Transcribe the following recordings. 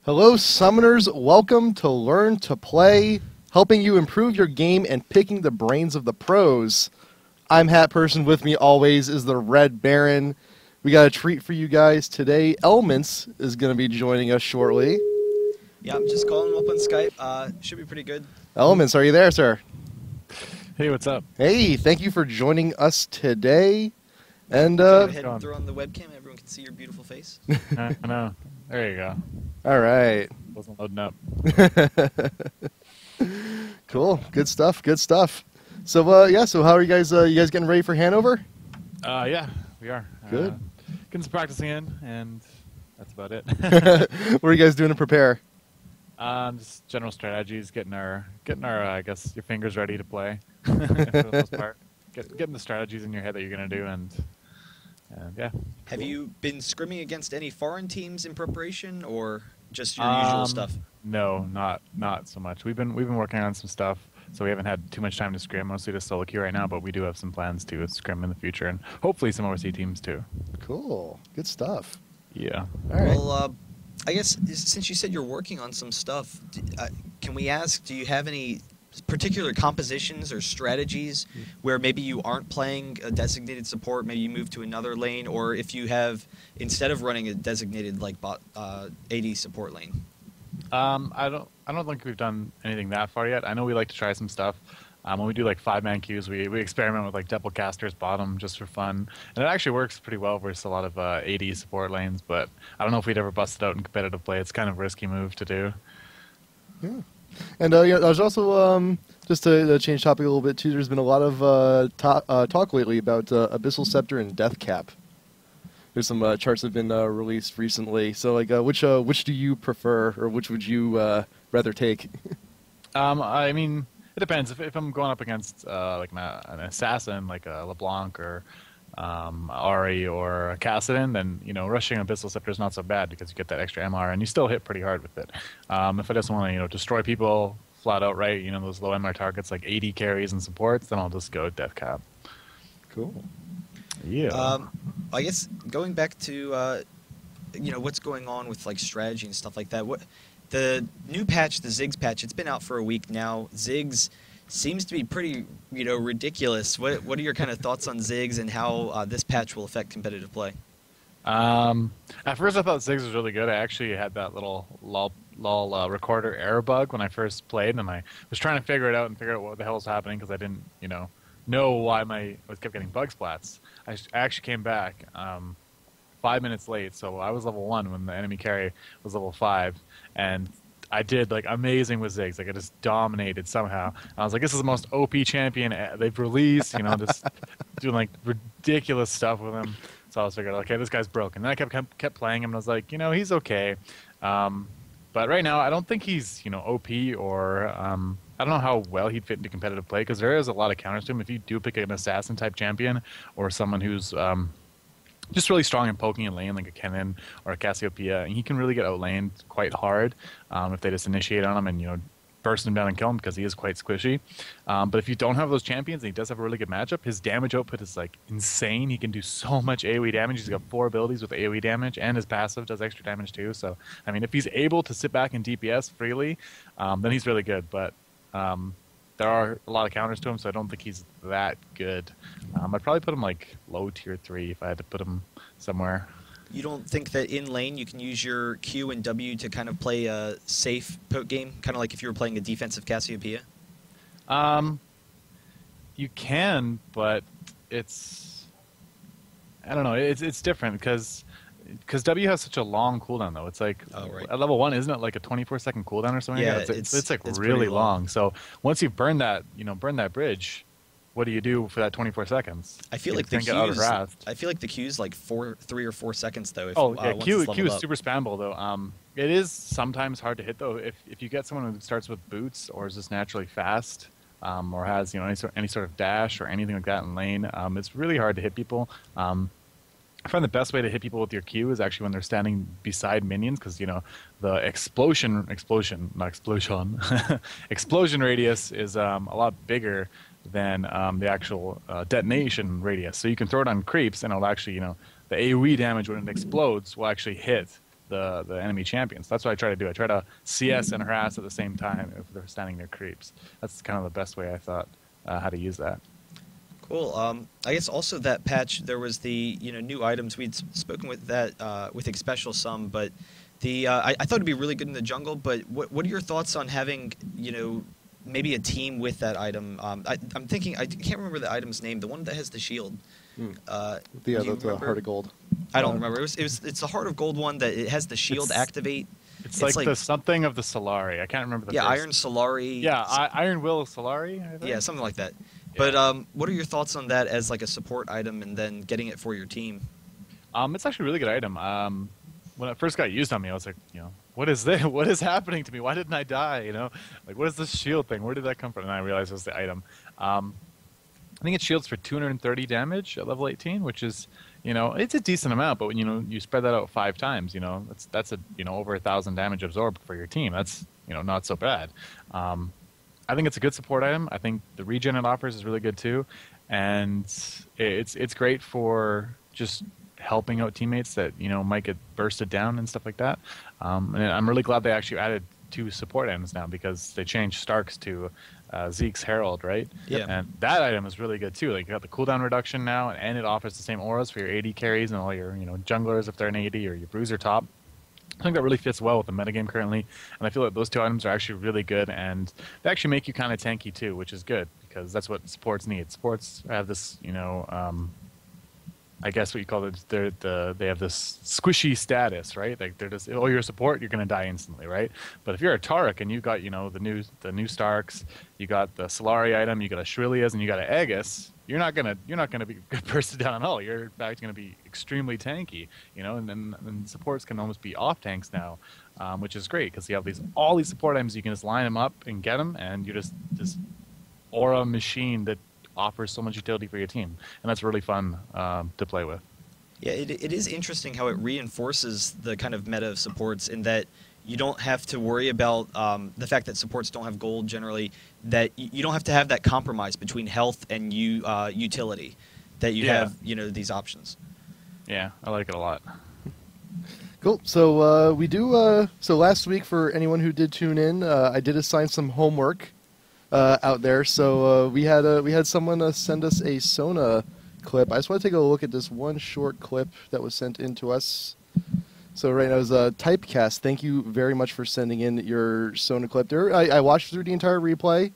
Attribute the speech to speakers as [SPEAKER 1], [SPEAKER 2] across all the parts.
[SPEAKER 1] Hello, Summoners. Welcome to Learn to Play, helping you improve your game and picking the brains of the pros. I'm Hat Person. With me always is the Red Baron. We got a treat for you guys today. Elementz is going to be joining us shortly.
[SPEAKER 2] Yeah, I'm just calling him up on Skype. Should be pretty good.
[SPEAKER 1] Elementz, are you there, sir?
[SPEAKER 3] Hey, what's up?
[SPEAKER 1] Hey, thank you for joining us today. And
[SPEAKER 2] Go ahead and throw on the webcam. Everyone can see your beautiful face.
[SPEAKER 3] I know. There you go.
[SPEAKER 1] All right.
[SPEAKER 3] Wasn't loading up.
[SPEAKER 1] Cool. Good stuff. Good stuff. So, yeah. So, how are you guys? You guys getting ready for Hanover?
[SPEAKER 3] Yeah, we are.
[SPEAKER 1] Good.
[SPEAKER 3] Getting some practicing in, and that's about it.
[SPEAKER 1] What are you guys doing to prepare?
[SPEAKER 3] Just general strategies, getting our I guess your fingers ready to play. For the most part, getting the strategies in your head that you're gonna do, and yeah.
[SPEAKER 2] Have you been scrimming against any foreign teams in preparation, or just your usual stuff?
[SPEAKER 3] No, not so much. We've been working on some stuff, so we haven't had too much time to scrim. Mostly just solo queue right now, but we do have some plans to scrim in the future, and hopefully some overseas teams too.
[SPEAKER 1] Cool. Good stuff.
[SPEAKER 3] Yeah.
[SPEAKER 1] All right.
[SPEAKER 2] Well, I guess since you said you're working on some stuff, can we ask, do you have any particular compositions or strategies where maybe you aren't playing a designated support, maybe you move to another lane, or if you have, instead of running a designated like AD support lane?
[SPEAKER 3] I don't think we've done anything that far yet. I know we like to try some stuff. When we do like 5-man queues, we experiment with like double casters bottom just for fun, and it actually works pretty well versus a lot of AD support lanes. But I don't know if we'd ever bust it out in competitive play. It's kind of a risky move to do.
[SPEAKER 1] Yeah. And yeah, there's also, just to change topic a little bit too, there's been a lot of talk lately about Abyssal Scepter and Death Cap. There's some charts that have been released recently. So, like, which do you prefer, or which would you rather take?
[SPEAKER 3] I mean, it depends. If I'm going up against like an assassin, like a LeBlanc or Ari or Kassadin, then rushing Abyssal Scepter is not so bad because you get that extra MR and you still hit pretty hard with it. If I just want to destroy people flat out, right, those low MR targets like 80 carries and supports, then I'll just go Death Cap.
[SPEAKER 1] Cool.
[SPEAKER 3] Yeah.
[SPEAKER 2] I guess going back to what's going on with like strategy and stuff like that. What the new patch, the Ziggs patch, it's been out for a week now. Ziggs seems to be pretty, ridiculous. What are your kind of thoughts on Ziggs and how this patch will affect competitive play?
[SPEAKER 3] At first I thought Ziggs was really good. I actually had that little lol recorder error bug when I first played, and I was trying to figure it out and figure out what the hell was happening because I didn't, know why I kept getting bug splats. I actually came back 5 minutes late, so I was level 1 when the enemy carry was level 5, and I did like amazing with Ziggs. Like I just dominated somehow. I was like, this is the most OP champion they've released. Just doing like ridiculous stuff with him. So I was figuring, okay, this guy's broken. Then I kept playing him, and I was like, he's okay. But right now, I don't think he's OP or I don't know how well he'd fit into competitive play because there is a lot of counters to him. If you do pick an assassin type champion or someone who's just really strong in poking in lane, like a Kennen or a Cassiopeia, and he can really get outlaned quite hard if they just initiate on him and burst him down and kill him because he is quite squishy. But if you don't have those champions and he does have a really good matchup, his damage output is like insane. He can do so much AoE damage. He's got 4 abilities with AoE damage, and his passive does extra damage too. So I mean, if he's able to sit back and DPS freely, then he's really good. But there are a lot of counters to him, so I don't think he's that good. I'd probably put him like low tier 3 if I had to put him somewhere.
[SPEAKER 2] You don't think that in lane you can use your Q and W to kind of play a safe poke game, kind of like if you were playing a defensive Cassiopeia?
[SPEAKER 3] You can, but it's I don't know. It's different because W has such a long cooldown though. It's like at level 1, isn't it like a 24-second cooldown or something?
[SPEAKER 2] Yeah,
[SPEAKER 3] like that? It's like really long. So once you've burned that, burn that bridge, what do you do for that 24 seconds?
[SPEAKER 2] I feel like the Q's like 3 or 4 seconds though. If,
[SPEAKER 3] Q is super spammable though. It is sometimes hard to hit though. If you get someone who starts with boots or is just naturally fast, or has any sort of dash or anything like that in lane, it's really hard to hit people. I find the best way to hit people with your Q is actually when they're standing beside minions, because the explosion explosion radius is a lot bigger than the actual detonation radius. So you can throw it on creeps, and it'll actually the AoE damage when it explodes will actually hit the enemy champions. That's what I try to do. I try to CS and harass at the same time if they're standing near creeps. That's kind of the best way I thought how to use that.
[SPEAKER 2] Cool. I guess also that patch there was the new items. We'd spoken with that with Special some, but I thought it'd be really good in the jungle. But what are your thoughts on having maybe a team with that item? I'm thinking I can't remember the item's name. The one that has the shield.
[SPEAKER 1] That's the Heart of Gold.
[SPEAKER 2] I don't remember. It's the Heart of Gold one that it has the shield activate.
[SPEAKER 3] It's like the something of the Solari. I can't remember the first.
[SPEAKER 2] Iron Solari.
[SPEAKER 3] Yeah, Iron Will Solari, I think.
[SPEAKER 2] Yeah, something like that.
[SPEAKER 3] Yeah.
[SPEAKER 2] But what are your thoughts on that as like a support item and then getting it for your team?
[SPEAKER 3] It's actually a really good item. When it first got used on me, I was like, what is this? What is happening to me? Why didn't I die? Like what is this shield thing? Where did that come from? And I realized it was the item. I think it shields for 230 damage at level 18, which is, it's a decent amount. But when you spread that out 5 times, that's over 1,000 damage absorbed for your team. That's not so bad. I think it's a good support item. I think the regen it offers is really good too, and it's great for just helping out teammates that might get bursted down and stuff like that. And I'm really glad they actually added 2 support items now, because they changed Starks to Ziggs Herald, right?
[SPEAKER 2] Yeah.
[SPEAKER 3] And that item is really good too. Like you got the cooldown reduction now, and it offers the same auras for your AD carries and all your junglers if they're an AD, or your bruiser top. I think that really fits well with the metagame currently, and I feel like those 2 items are actually really good, and they actually make you kind of tanky too, which is good, because that's what supports need. Supports have this, I guess what you call it, they have this squishy status, right? Like they're just, you're a support, you're gonna die instantly, right? But if you're a Taric and you got the new Starks, you got the Solari item, you got a Shrillias, and you got an Aegis, you're not gonna be bursted down at all. You're in fact gonna be extremely tanky, and supports can almost be off tanks now, which is great because you have all these support items. You can just line them up and get them, and you're just this aura machine that offers so much utility for your team, and that's really fun to play with.
[SPEAKER 2] Yeah, it is interesting how it reinforces the kind of meta of supports in that you don't have to worry about the fact that supports don't have gold generally, that you don't have to have that compromise between health and utility, that you have these options.
[SPEAKER 3] Yeah, I like it a lot.
[SPEAKER 1] Cool. So we do. So last week, for anyone who did tune in, I did assign some homework out there. So we had someone send us a Sona clip. I just want to take a look at this one short clip that was sent in to us. So right now is Typecast. Thank you very much for sending in your Sona clip. There, I watched through the entire replay,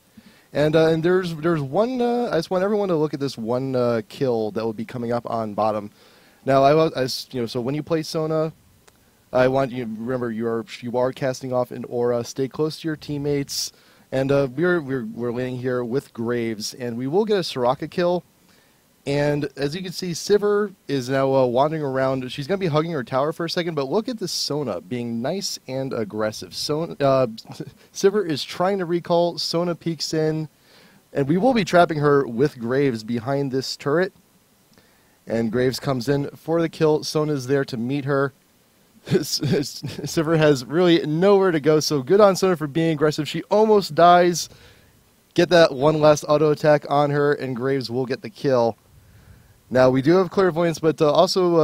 [SPEAKER 1] and there's one. I just want everyone to look at this one kill that will be coming up on bottom. Now so when you play Sona, I want you to remember you are casting off an aura. Stay close to your teammates, and we're landing here with Graves, and we will get a Soraka kill. And as you can see, Sivir is now wandering around. She's going to be hugging her tower for a second, but look at this Sona being nice and aggressive. Sivir is trying to recall. Sona peeks in, and we will be trapping her with Graves behind this turret. And Graves comes in for the kill. Sona is there to meet her. Sivir has really nowhere to go, so good on Sona for being aggressive. She almost dies. Get that one last auto attack on her, and Graves will get the kill. Now we do have clairvoyance, but also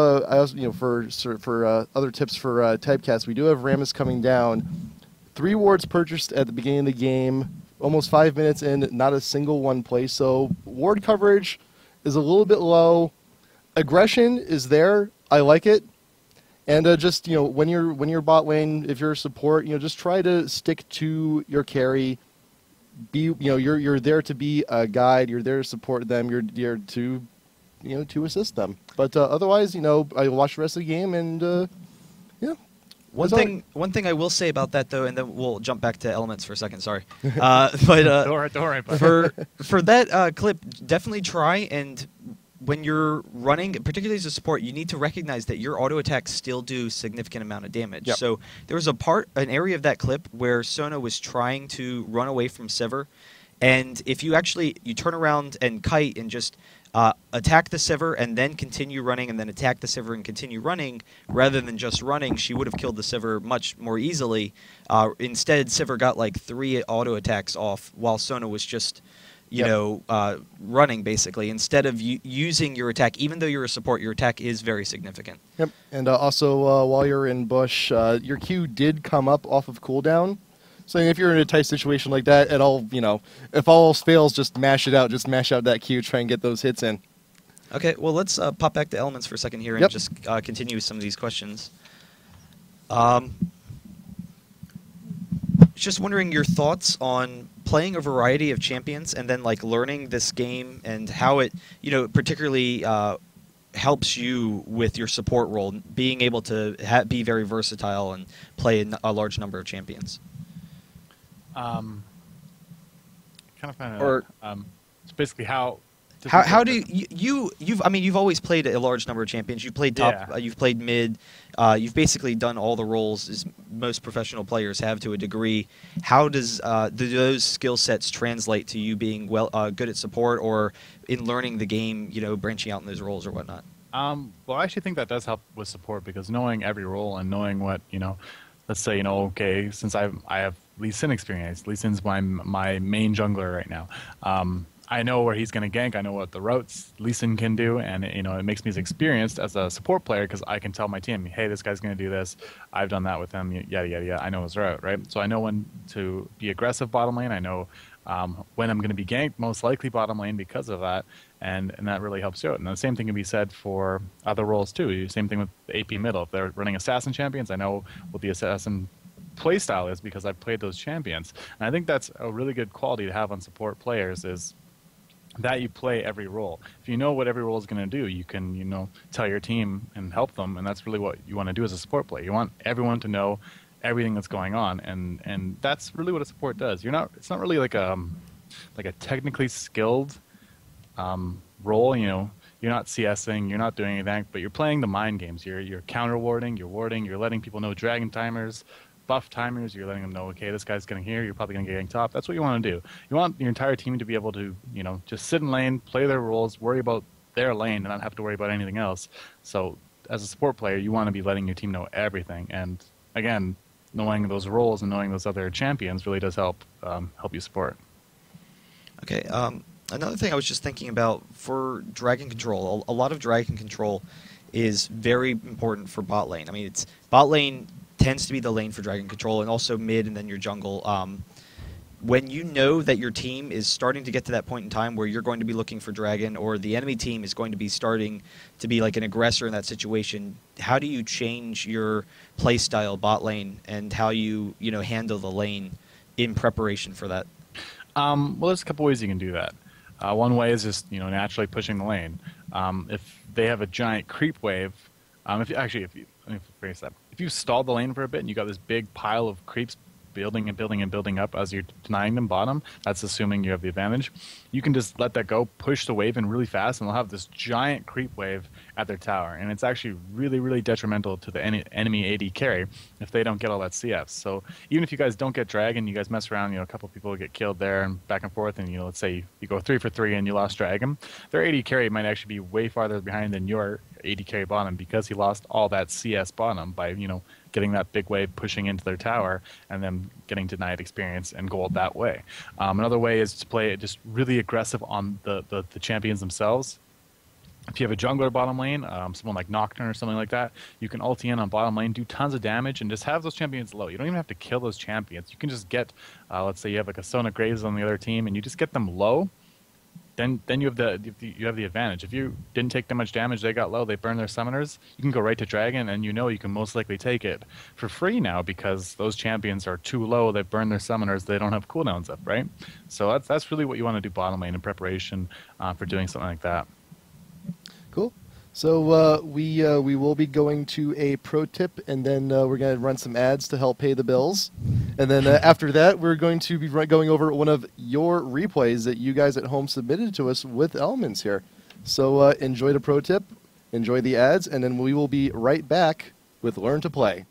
[SPEAKER 1] for other tips for Typecast, we do have Rammus coming down. 3 wards purchased at the beginning of the game, almost 5 minutes in, not a single one placed. So ward coverage is a little bit low. Aggression is there. I like it. And just when you're bot lane, if you're a support, just try to stick to your carry. You're there to be a guide. You're there to support them. You're there to to assist them. But otherwise, I watch the rest of the game, and
[SPEAKER 2] One thing I will say about that though, and then we'll jump back to Elementz for a second. Sorry, but
[SPEAKER 3] don't worry.
[SPEAKER 2] for that clip, definitely try and when you're running, particularly as a support, you need to recognize that your auto attacks still do significant amount of damage.
[SPEAKER 1] Yep.
[SPEAKER 2] So there was an area of that clip where Sona was trying to run away from Sivir, and if you turn around and kite and just attack the Sivir and then continue running and then attack the Sivir and continue running, rather than just running, she would have killed the Sivir much more easily. Instead, Sivir got like 3 auto attacks off while Sona was just running, basically, instead of using your attack. Even though you're a support, your attack is very significant.
[SPEAKER 1] Yep. And also, while you're in bush, your Q did come up off of cooldown. So if you're in a tight situation like that, if all else fails, just mash it out. Just mash out that Q, try and get those hits in.
[SPEAKER 2] Okay, well, let's pop back to Elements for a second here and just continue with some of these questions. Just wondering your thoughts on playing a variety of champions and then like learning this game and how it, particularly helps you with your support role, being able to be very versatile and play a large number of champions.
[SPEAKER 3] It's basically how
[SPEAKER 2] do you've always played a large number of champions. You've played top, you've played mid, you've basically done all the roles as most professional players have to a degree. How do those skill sets translate to you being good at support or in learning the game, branching out in those roles or whatnot?
[SPEAKER 3] Well, I actually think that does help with support because knowing every role and knowing what, let's say, okay, since I have Lee Sin experience, Lee Sin's my main jungler right now. I know where he's going to gank. I know what the routes Lee Sin can do, and it makes me as experienced as a support player because I can tell my team, hey, this guy's going to do this. I've done that with him. Yada yada yada. I know his route, right? So I know when to be aggressive bottom lane. I know when I'm going to be ganked, most likely bottom lane because of that, and that really helps you out. And the same thing can be said for other roles too. Same thing with the AP middle. If they're running assassin champions, I know what the assassin playstyle is because I've played those champions. And I think that's a really good quality to have on support players is that you play every role. If you know what every role is going to do, you can, tell your team and help them, and that's really what you want to do as a support player. You want everyone to know everything that's going on, and that's really what a support does. It's not really like a technically skilled role. You're not CSing, you're not doing anything, but you're playing the mind games. You're counter warding, you're warding, you're letting people know dragon timers, buff timers, you're letting them know, okay, this guy's getting here, you're probably going to get top. That's what you want to do. You want your entire team to be able to, just sit in lane, play their roles, worry about their lane, and not have to worry about anything else. So as a support player, you want to be letting your team know everything. And again, knowing those roles and knowing those other champions really does help you support. Okay.
[SPEAKER 2] Another thing I was just thinking about for dragon control, a lot of dragon control is very important for bot lane. I mean, it's bot lane tends to be the lane for dragon control, and also mid and then your jungle. When you know that your team is starting to get to that point in time where you're going to be looking for dragon, or the enemy team is going to be starting to be like an aggressor in that situation, how do you change your play style bot lane and how you handle the lane in preparation for that?
[SPEAKER 3] Well, there's a couple ways you can do that. One way is just naturally pushing the lane. If they have a giant creep wave, let me phrase that. If you stall the lane for a bit and you got this big pile of creeps building and building and building up as you're denying them bottom, that's assuming you have the advantage. You can just let that go, push the wave in really fast, and they'll have this giant creep wave at their tower. And it's actually really, really detrimental to the enemy AD carry if they don't get all that CS. So even if you guys don't get dragon, you guys mess around, a couple people get killed there and back and forth, and let's say you go 3 for 3 and you lost dragon, their AD carry might actually be way farther behind than your AD carry bottom because he lost all that CS bottom by getting that big wave pushing into their tower and then getting denied experience and gold that way. Another way is to play just really aggressive on the champions themselves. If you have a jungler bottom lane, someone like Nocturne or something like that, you can ult in on bottom lane, do tons of damage, and just have those champions low. You don't even have to kill those champions. You can just get, let's say you have like a Sona Graves on the other team, and you just get them low. Then you have the advantage. If you didn't take that much damage, they got low, they burn their summoners, you can go right to dragon, and you can most likely take it for free now because those champions are too low, they've burned their summoners, they don't have cooldowns up, right? So that's really what you want to do bottom lane in preparation for doing something like that.
[SPEAKER 1] Cool. So we will be going to a pro tip, and then we're going to run some ads to help pay the bills. And then after that, we're going to be going over one of your replays that you guys at home submitted to us with Elements here. So enjoy the pro tip, enjoy the ads, and then we will be right back with Learn to Play.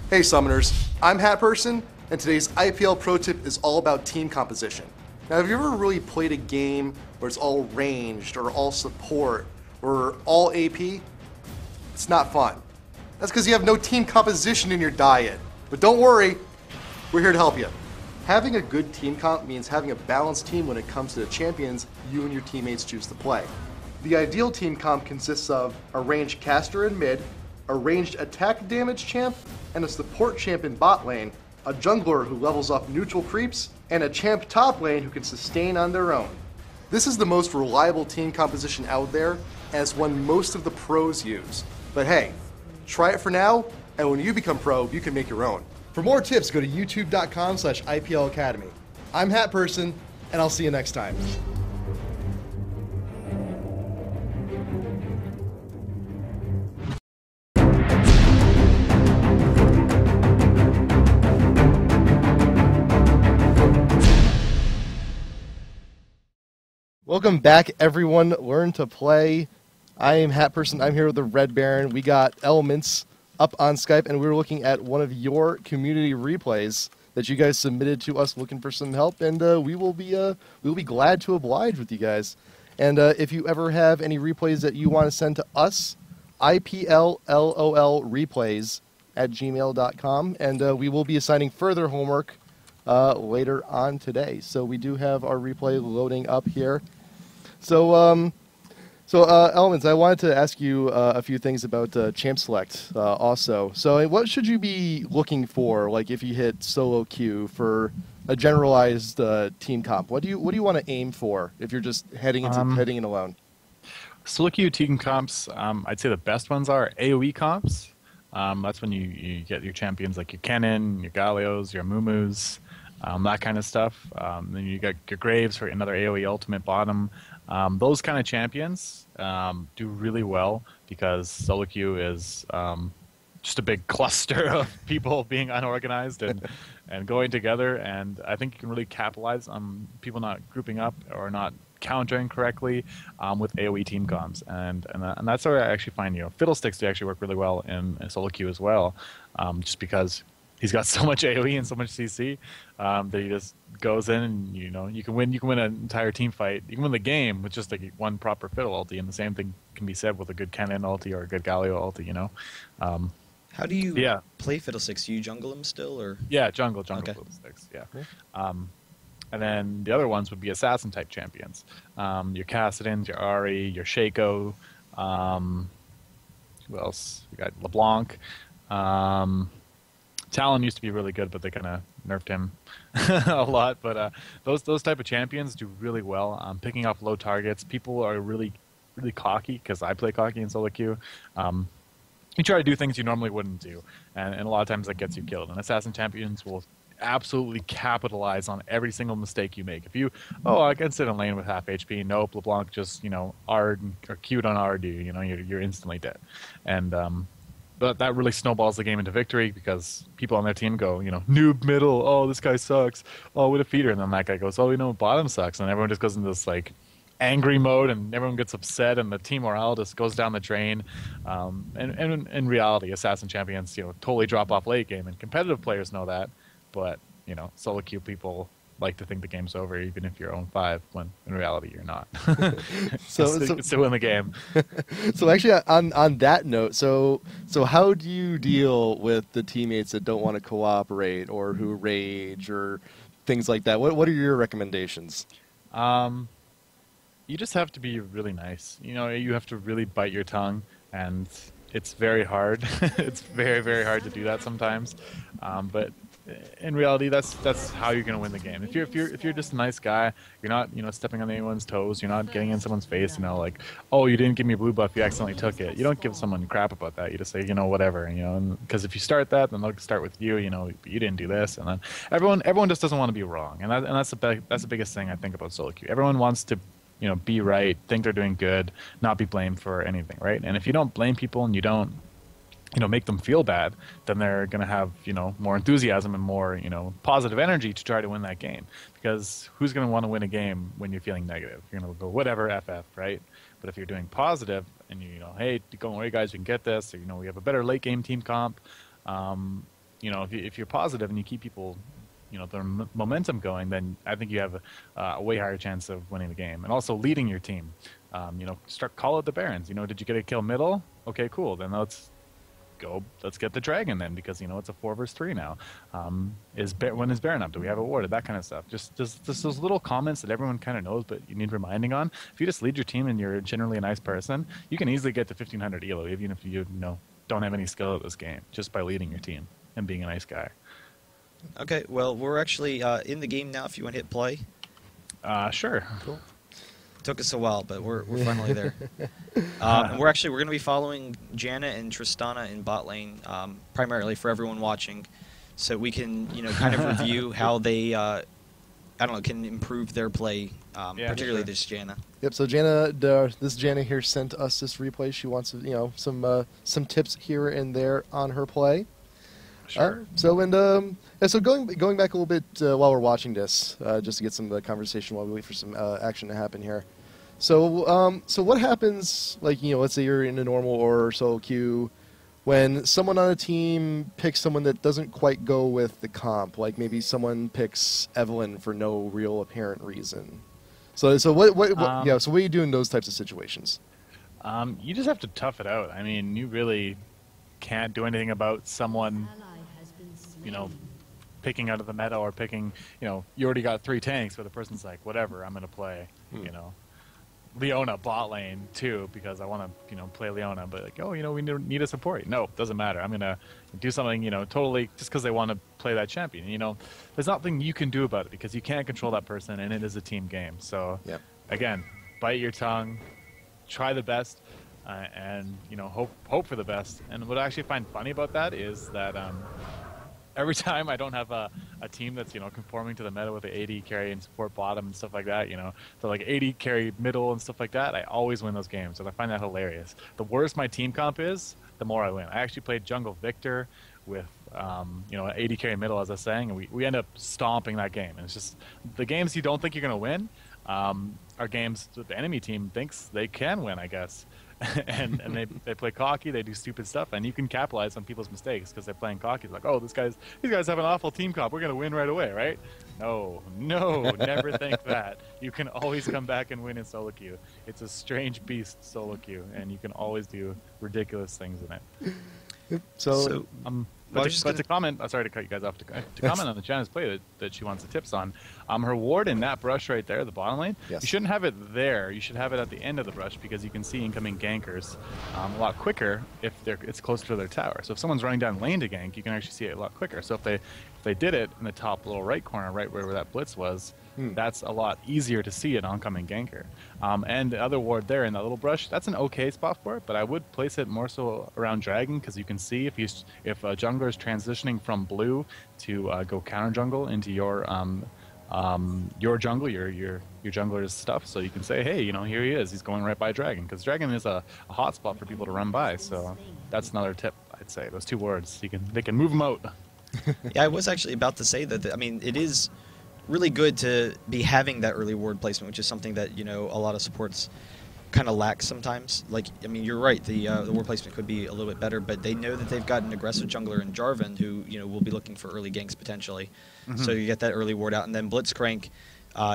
[SPEAKER 1] Hey Summoners, I'm Hat Person, and today's IPL Pro Tip is all about team composition. Now, have you ever really played a game where it's all ranged, or all support, or all AP? It's not fun. That's because you have no team composition in your diet. But don't worry, we're here to help you. Having a good team comp means having a balanced team when it comes to the champions you and your teammates choose to play. The ideal team comp consists of a ranged caster in mid, a ranged attack damage champ, and a support champ in bot lane, a jungler who levels off neutral creeps, and a champ top lane who can sustain on their own. This is the most reliable team composition out there, and it's one most of the pros use. But hey, try it for now, and when you become pro, you can make your own. For more tips, go to youtube.com/IPL Academy. I'm Hat Person, and I'll see you next time. Welcome back, everyone. Learn to Play. I am Hat Person. I'm here with the Red Baron. We got Elementz up on Skype, and we were looking at one of your community replays that you guys submitted to us, looking for some help, and we will be glad to oblige with you guys. And if you ever have any replays that you want to send to us, iplolreplays@gmail.com, and we will be assigning further homework later on today. So we do have our replay loading up here. So, Elements, I wanted to ask you a few things about Champ Select also. So what should you be looking for, like if you hit solo queue for a generalized team comp? What do you want to aim for if you're just heading in alone?
[SPEAKER 3] Solo queue team comps, I'd say the best ones are AoE comps. That's when you get your champions like your Kennen, your Gallios, your Mumus, that kind of stuff. Then you got your Graves for another AoE ultimate bottom. Those kind of champions do really well because solo queue is just a big cluster of people being unorganized and going together. And I think you can really capitalize on people not grouping up or not countering correctly with AoE team comps. And that's where I actually find, Fiddlesticks do actually work really well in solo queue as well, just because he's got so much AoE and so much CC that he just goes in and you can win an entire team fight. You can win the game with just like one proper Fiddle ulti, and the same thing can be said with a good Kennen ulti or a good Galio ulti.
[SPEAKER 2] How do you play Fiddlesticks? Do you jungle him still, or?
[SPEAKER 3] Yeah, jungle okay. Fiddlesticks. Yeah.
[SPEAKER 1] Cool.
[SPEAKER 3] And then the other ones would be assassin type champions. Your Kassadins, your Ahri, your Shaco. Who else? We got LeBlanc. Talon used to be really good, but they kind of nerfed him a lot. But those type of champions do really well. Picking off low targets. People are really, really cocky, because I play cocky in solo queue. You try to do things you normally wouldn't do, and a lot of times that gets you killed. And assassin champions will absolutely capitalize on every single mistake you make. If I can sit in lane with half HP. Nope, LeBlanc just R'd or Q'd on R'd, you're instantly dead. And but that really snowballs the game into victory because people on their team go, noob middle, oh, this guy sucks, oh, with a feeder, and then that guy goes, oh, bottom sucks, and everyone just goes into this like angry mode, and everyone gets upset, and the team morale just goes down the drain. And in reality, assassin champions, totally drop off late game, and competitive players know that, but solo queue people like to think the game's over, even if you're 0-5, when in reality you're not. so win the game.
[SPEAKER 1] So actually, on that note, so how do you deal with the teammates that don't want to cooperate or who rage or things like that? What are your recommendations?
[SPEAKER 3] You just have to be really nice. You have to really bite your tongue, and it's very hard. It's very, very hard to do that sometimes. But in reality, that's how you're going to win the game. If you're just a nice guy, you're not stepping on anyone's toes, you're not getting in someone's face, like, oh, you didn't give me a blue buff, you accidentally took it. You don't give someone crap about that. You just say, whatever, because if you start that, then they'll start with you, you didn't do this, and then everyone just doesn't want to be wrong, and that's the biggest thing I think about solo queue. Everyone wants to be right, think they're doing good, not be blamed for anything, right? And if you don't blame people and you don't make them feel bad, then they're going to have, more enthusiasm and more, positive energy to try to win that game. Because who's going to want to win a game when you're feeling negative? You're going to go, whatever, FF, right? But if you're doing positive and hey, don't worry guys, we can get this, or, we have a better late game team comp, if you're positive and you keep people, their momentum going, then I think you have a way higher chance of winning the game. And also leading your team. Call out the Barons. Did you get a kill middle? Okay, cool. Then let's get the dragon then, because it's a 4 versus 3 now. When is Baron up? Do we have a ward? That kind of stuff. Just those little comments that everyone kind of knows, but you need reminding on. If you just lead your team and you're generally a nice person, you can easily get to 1500 elo, even if you don't have any skill at this game, just by leading your team and being a nice guy.
[SPEAKER 2] Okay, well, we're actually in the game now. If you want to hit play.
[SPEAKER 3] Sure.
[SPEAKER 2] Cool. Took us a while, but we're finally there. And we're going to be following Janna and Tristana in bot lane, primarily for everyone watching, so we can kind of review how they can improve their play, particularly this Janna.
[SPEAKER 1] Yep. So Janna, this Janna here sent us this replay. She wants some tips here and there on her play.
[SPEAKER 3] Sure.
[SPEAKER 1] So going back a little bit while we're watching this, just to get some conversation while we wait for some action to happen here. So what happens, let's say you're in a normal or solo queue, when someone on a team picks someone that doesn't quite go with the comp, like maybe someone picks Evelyn for no real apparent reason. So what do you do in those types of situations?
[SPEAKER 3] You just have to tough it out. I mean, you really can't do anything about someone picking out of the meta, or picking, you already got 3 tanks, but the person's like, whatever, I'm going to play, Leona bot lane too, because I want to, play Leona, but we need a support. No, doesn't matter. I'm going to do something, totally just because they want to play that champion. There's nothing you can do about it because you can't control that person, and it is a team game. So again, bite your tongue, try the best, and hope for the best. And what I actually find funny about that is that every time I don't have a team that's conforming to the meta with the AD carry and support bottom and stuff like that, so like AD carry middle and stuff like that, I always win those games, and I find that hilarious. The worse my team comp is, the more I win. I actually played jungle Victor with AD carry middle, as I was saying, and we end up stomping that game. And it's just the games you don't think you're going to win are games that the enemy team thinks they can win, I guess. and they play cocky, they do stupid stuff, and you can capitalize on people's mistakes because they're playing cocky. It's like, oh, these guys have an awful team comp, we're going to win right away, right? No, never think that. You can always come back and win in solo queue. It's a strange beast, solo queue, and you can always do ridiculous things in it. To comment, sorry to cut you guys off, to comment on the Janna's play that she wants the tips on, her ward in that brush right there, the bottom lane, you shouldn't have it there. You should have it at the end of the brush, because you can see incoming gankers a lot quicker if it's closer to their tower. So if someone's running down lane to gank, you can actually see it a lot quicker. So if they did it in the top little right corner, right where that blitz was, that's a lot easier to see an oncoming ganker. And the other ward there in that little brush, that's an okay spot for it, but I would place it more so around dragon, because you can see if a jungler is transitioning from blue to go counter jungle into your jungle, your jungler's stuff, so you can say, hey, here he is, he's going right by dragon, because dragon is a hot spot for people to run by. So that's another tip, I'd say. Those 2 words, they can move them out.
[SPEAKER 2] Yeah, I was actually about to say that. It is really good to be having that early ward placement, which is something that a lot of supports kind of lack sometimes. You're right, the ward placement could be a little bit better, but they know that they've got an aggressive jungler in Jarvan who will be looking for early ganks potentially. So you get that early ward out, and then Blitzcrank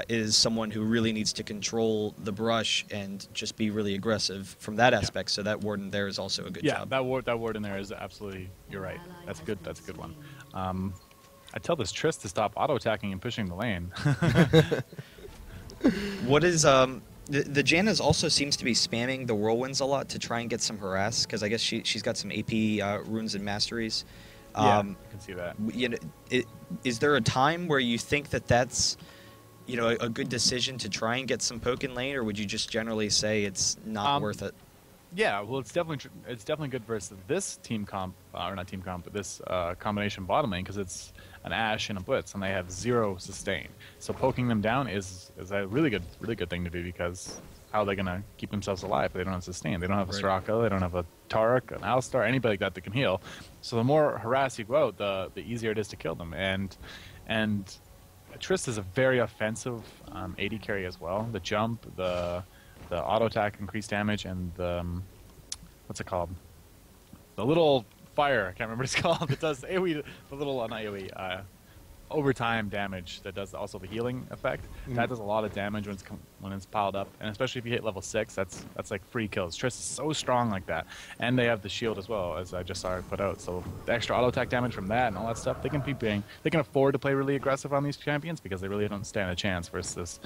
[SPEAKER 2] is someone who really needs to control the brush and just be really aggressive from that aspect. So that ward in there is also a good job.
[SPEAKER 3] Yeah, that ward in there is absolutely, you're right. That's a good one. I tell this Triss to stop auto-attacking and pushing the lane.
[SPEAKER 2] What is the Janna also seems to be spamming the whirlwinds a lot to try and get some harass, because I guess she's got some AP runes and masteries.
[SPEAKER 3] I can see that.
[SPEAKER 2] Is there a time where you think that that's a good decision to try and get some poke in lane, or would you just generally say it's not worth it?
[SPEAKER 3] Yeah, well, it's definitely good versus this team comp, or not team comp, but this combination bottom lane, because it's an Ashe and a Blitz, and they have 0 sustain. So poking them down is a really good thing to do, because how are they going to keep themselves alive if they don't have sustain? They don't have a
[SPEAKER 2] Right.
[SPEAKER 3] Soraka, they don't have a Tarek, an Alistar, anybody like that that can heal. So the more harass you go out, the easier it is to kill them. And Triss is a very offensive AD carry as well. The jump, the auto attack, increased damage, and the what's it called? The little fire. I can't remember what it's called. It does AoE, the little not AoE, overtime damage that does also the healing effect. That does a lot of damage when it's piled up, and especially if you hit level 6, that's like free kills. Triss is so strong like that, and they have the shield as well, as I just saw it put out. So the extra auto attack damage from that and all that stuff, they can afford to play really aggressive on these champions because they really don't stand a chance versus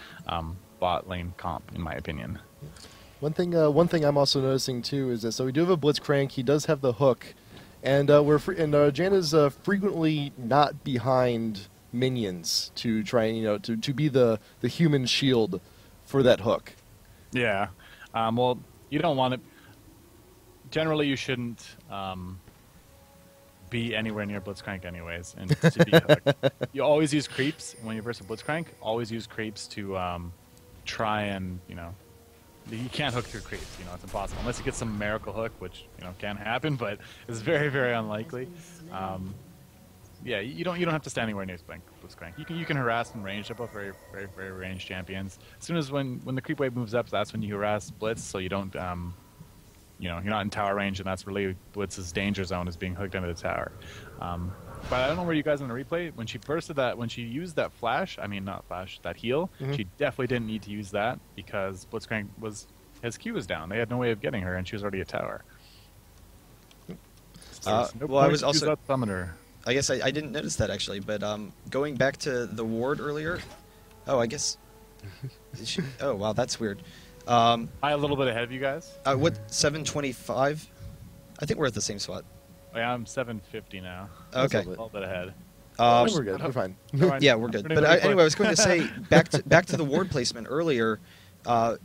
[SPEAKER 3] bot lane comp, in my opinion.
[SPEAKER 1] One thing I'm also noticing too is that so we do have a Blitzcrank. He does have the hook, and Janna's frequently not behind minions to try and to be the human shield for that hook.
[SPEAKER 3] Yeah. Well, you don't want it. Generally, you shouldn't be anywhere near Blitzcrank anyways. And to be hooked. You always use creeps when you versus Blitzcrank. Always use creeps to try and you can't hook through creeps. It's impossible unless you get some miracle hook, which can happen, but it's very, very unlikely. Yeah, you don't have to stand anywhere near Blitzcrank. You can harass and range. They're both very, very, very ranged champions. As soon as when the creep wave moves up, that's when you harass Blitz, so you don't you're not in tower range, and that's really Blitz's danger zone is being hooked into the tower. But I don't know where you guys in the replay when she used that flash. I mean, not flash, that heal. She definitely didn't need to use that because Blitzcrank his Q was down. They had no way of getting her, and she was already a tower. So
[SPEAKER 2] well, I was also
[SPEAKER 3] that summoner.
[SPEAKER 2] I guess I didn't notice that actually, but going back to the ward earlier. Oh, I guess. Oh wow, that's weird.
[SPEAKER 3] I'm a little bit ahead of you guys.
[SPEAKER 2] What 725? I think we're at the same spot.
[SPEAKER 3] Oh, yeah, I'm 750 now.
[SPEAKER 2] Okay.
[SPEAKER 3] A little bit ahead.
[SPEAKER 1] We're good. We're fine.
[SPEAKER 2] Yeah, we're good. But anyway, I was going to say back to the ward placement earlier. A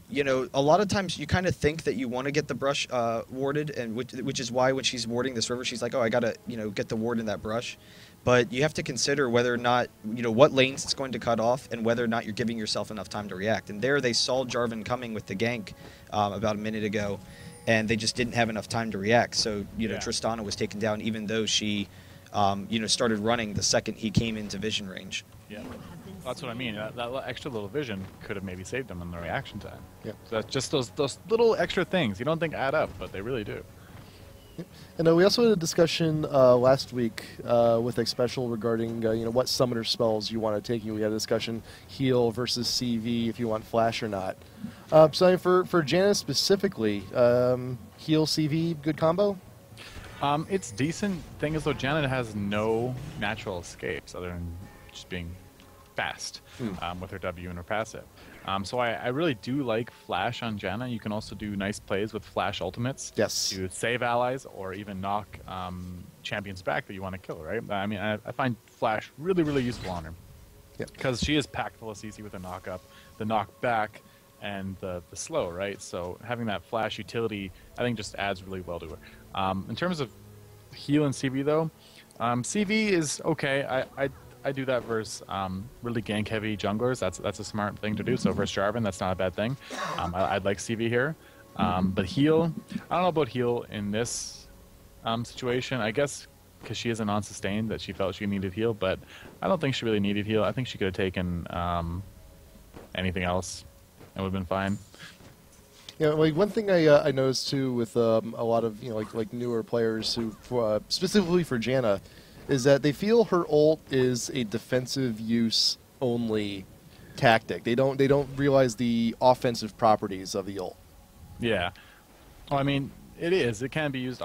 [SPEAKER 2] lot of times you kind of think that you want to get the brush warded, and which is why when she's warding this river, she's like, oh, I gotta get the ward in that brush. But you have to consider whether or not what lanes it's going to cut off, and whether or not you're giving yourself enough time to react. And there they saw Jarvan coming with the gank about a minute ago, and they just didn't have enough time to react. So Tristana was taken down, even though she started running the second he came into vision range.
[SPEAKER 3] Yeah. That's what I mean. That extra little vision could have maybe saved them in the reaction time.
[SPEAKER 1] Yeah.
[SPEAKER 3] So that's just those little extra things you don't think add up, but they really do.
[SPEAKER 1] Yep. And we also had a discussion last week with a special regarding what summoner spells you want to take. We had a discussion heal versus CV if you want flash or not. So for Janna specifically, heal CV good combo.
[SPEAKER 3] It's decent. Thing is though, Janna has no natural escapes other than just being fast with her W and her passive. So I really do like flash on Janna. You can also do nice plays with flash ultimates to save allies or even knock champions back that you want to kill, right? I mean, I find flash really, really useful on her. Because she is packed full of CC with the knock up, the knock back, and the slow, right? So having that flash utility, I think just adds really well to her. In terms of heal and CV though, CV is okay. I do that versus really gank heavy junglers. That's a smart thing to do. So versus Jarvan, that's not a bad thing. I'd like CV here. But heal, I don't know about heal in this situation. I guess because she is a non-sustained that she felt she needed heal, but I don't think she really needed heal. I think she could have taken anything else and would have been fine.
[SPEAKER 1] Yeah, like one thing I noticed too with a lot of like newer players who specifically for Janna is that they feel her ult is a defensive use only tactic. They don't realize the offensive properties of the ult. Yeah.
[SPEAKER 3] Well, I mean, it is. It can be used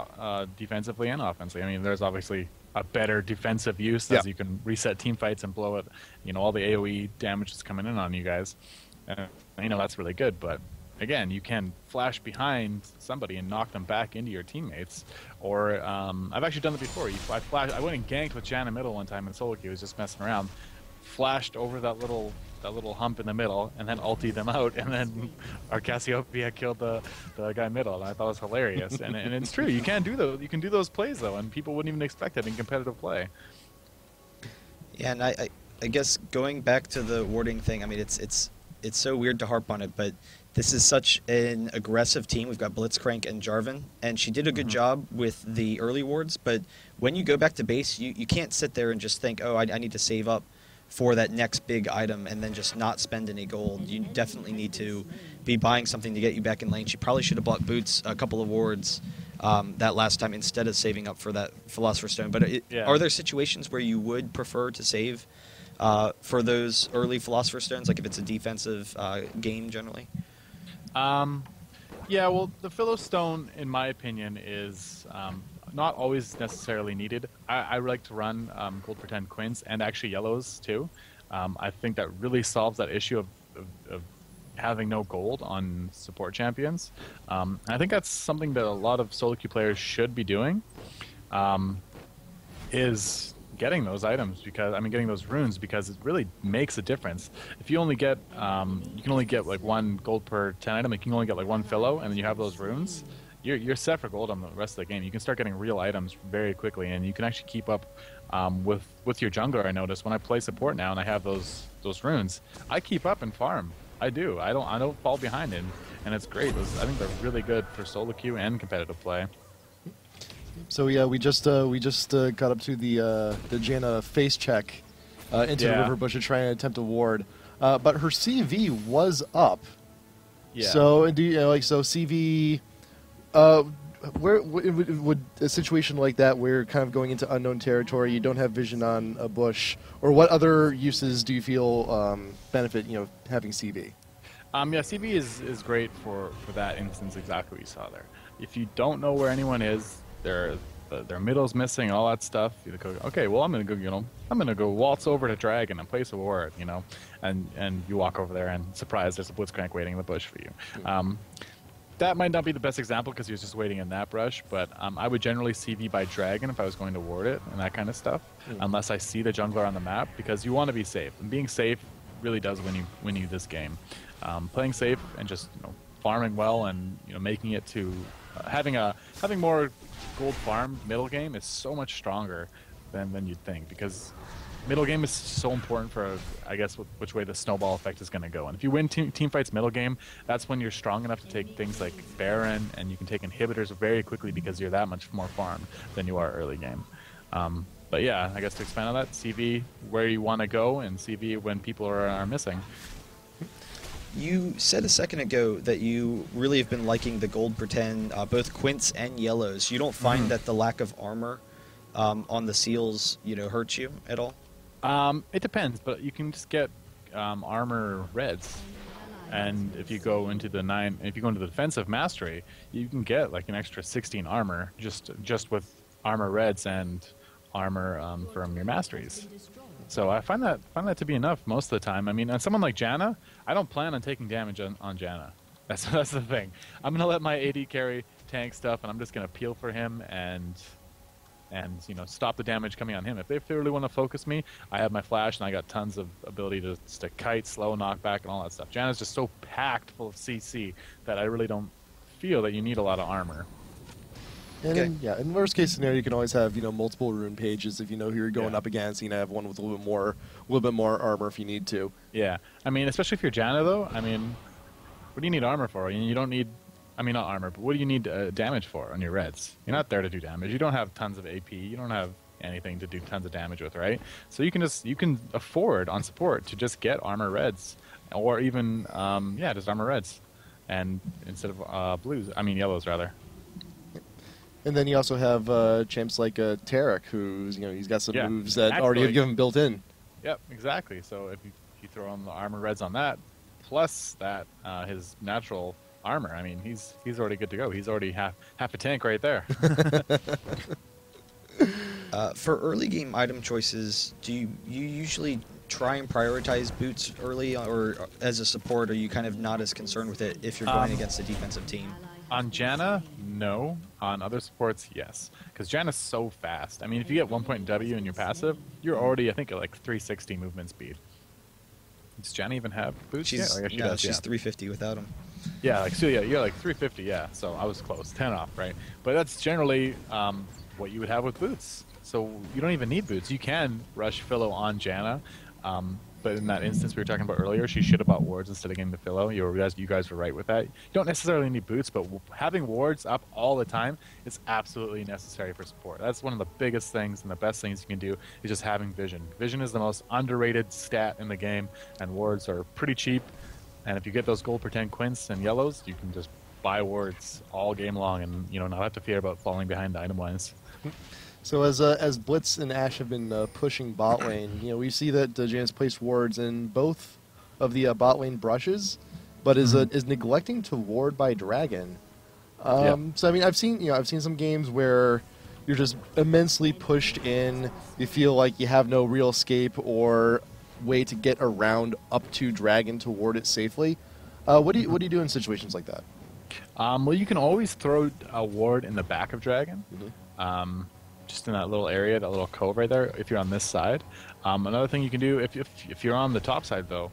[SPEAKER 3] defensively and offensively. I mean, there's obviously a better defensive use as you can reset team fights and blow it. All the AoE damage that's coming in on you guys. That's really good, but again, you can flash behind somebody and knock them back into your teammates. Or I've actually done it before. I went and ganked with Janna middle one time in solo queue. Was just messing around, flashed over that little hump in the middle, and then ultied them out, and then our Cassiopeia killed the guy middle. And I thought it was hilarious. and it's true. You can do those. You can do those plays though, and people wouldn't even expect it in competitive play. Yeah,
[SPEAKER 2] and I guess going back to the warding thing. I mean, it's it's so weird to harp on it, but this is such an aggressive team. We've got Blitzcrank and Jarvan, and she did a good job with the early wards, but when you go back to base, you can't sit there and just think, oh, I need to save up for that next big item and then just not spend any gold. You definitely need to be buying something to get you back in lane. She probably should have bought boots, a couple of wards that last time instead of saving up for that Philosopher's Stone. But are there situations where you would prefer to save for those early Philosopher's Stones, like if it's a defensive game generally?
[SPEAKER 3] Yeah, well, the Philo Stone, in my opinion, is not always necessarily needed. I like to run gold for 10 quints and actually yellows too. I think that really solves that issue of having no gold on support champions. And I think that's something that a lot of solo queue players should be doing, is getting those items, because getting those runes, because it really makes a difference. If you only get you can only get like 1 gold per 10 item, you can only get like 1 Philo, and then you have those runes, you're set for gold on the rest of the game. You can start getting real items very quickly, and you can actually keep up with your jungler. I notice when I play support now and I have those runes, I keep up and farm. I do. I don't fall behind it, and it's great. I think they're really good for solo queue and competitive play.
[SPEAKER 1] So yeah, we just got up to the Janna face check into the river bush to try and attempt a ward, but her CV was up.
[SPEAKER 3] Yeah.
[SPEAKER 1] So do you so CV? Where would a situation like that, where kind of going into unknown territory, you don't have vision on a bush, or what other uses do you feel benefit having CV?
[SPEAKER 3] Yeah, CV is great for that instance. Exactly what you saw there. If you don't know where anyone is, their middle's missing, all that stuff. You go, okay, well I'm gonna go waltz over to Dragon and place a ward, and you walk over there and surprise, there's a Blitzcrank waiting in the bush for you. That might not be the best example because he was just waiting in that brush, but I would generally CV by Dragon if I was going to ward it and that kind of stuff, unless I see the jungler on the map, because you want to be safe, and being safe really does win you this game. Playing safe and just farming well and making it to having more gold farm middle game is so much stronger than you'd think, because middle game is so important for, I guess, which way the snowball effect is going to go. And if you win team fights middle game, that's when you're strong enough to take things like Baron, and you can take inhibitors very quickly because you're that much more farmed than you are early game. But yeah, I guess to expand on that, CV where you want to go, and CV when people are missing.
[SPEAKER 2] You said a second ago that you really have been liking the gold per 10, both quints and yellows. You don't find that the lack of armor on the seals, hurts you at all?
[SPEAKER 3] It depends, but you can just get armor reds, and if you go into the defensive mastery, you can get like an extra 16 armor just with armor reds and armor from your masteries. So I find that to be enough most of the time. On someone like Janna, I don't plan on taking damage on Janna. That's the thing. I'm gonna let my AD carry tank stuff, and I'm just gonna peel for him and stop the damage coming on him. If they really want to focus me, I have my flash, and I got tons of ability to kite, slow, knockback, and all that stuff. Janna's just so packed full of CC that I really don't feel that you need a lot of armor.
[SPEAKER 1] And in worst case scenario, you can always have multiple rune pages if you know who you're going up against. You can have one with a little bit more armor if you need to.
[SPEAKER 3] Yeah, especially if you're Janna though. What do you need armor for? You don't need. Not armor, but what do you need damage for on your reds? You're not there to do damage. You don't have tons of AP. You don't have anything to do tons of damage with, right? So you can afford on support to just get armor reds, or even just armor reds, and instead of yellows rather.
[SPEAKER 1] And then you also have champs like Tarek, who's he's got some moves that already have given built in. Yep,
[SPEAKER 3] exactly. So if you throw on the armor reds on that, plus that his natural armor, he's already good to go. He's already half a tank right there.
[SPEAKER 2] For early game item choices, do you usually try and prioritize boots early, or as a support, are you kind of not as concerned with it if you're going against a defensive team?
[SPEAKER 3] On Janna, no. On other supports, yes. Because Janna's so fast. If you get 1 point W in your passive, you're already, I think, at like 360 movement speed. Does Janna even have boots?
[SPEAKER 2] She's 350 without them.
[SPEAKER 3] Yeah, you're like 350, yeah. So I was close, 10 off, right? But that's generally what you would have with boots. So you don't even need boots. You can rush Philo on Janna. but in that instance we were talking about earlier, she should have bought wards instead of getting the Philo. You guys were right with that. You don't necessarily need boots, but having wards up all the time is absolutely necessary for support. That's one of the biggest things and the best things you can do is just having vision. Vision is the most underrated stat in the game, and wards are pretty cheap. And if you get those gold per 10 quints and yellows, you can just buy wards all game long and not have to fear about falling behind item lines.
[SPEAKER 1] So as Blitz and Ashe have been pushing bot lane, we see that Janna's placed wards in both of the bot lane brushes, but is neglecting to ward by dragon. So I mean, I've seen some games where you're just immensely pushed in. You feel like you have no real escape or way to get around up to dragon to ward it safely. What do you do in situations like that?
[SPEAKER 3] Well, you can always throw a ward in the back of dragon. Just in that little area, that little cove right there, if you're on this side. Another thing you can do, if you're on the top side, though,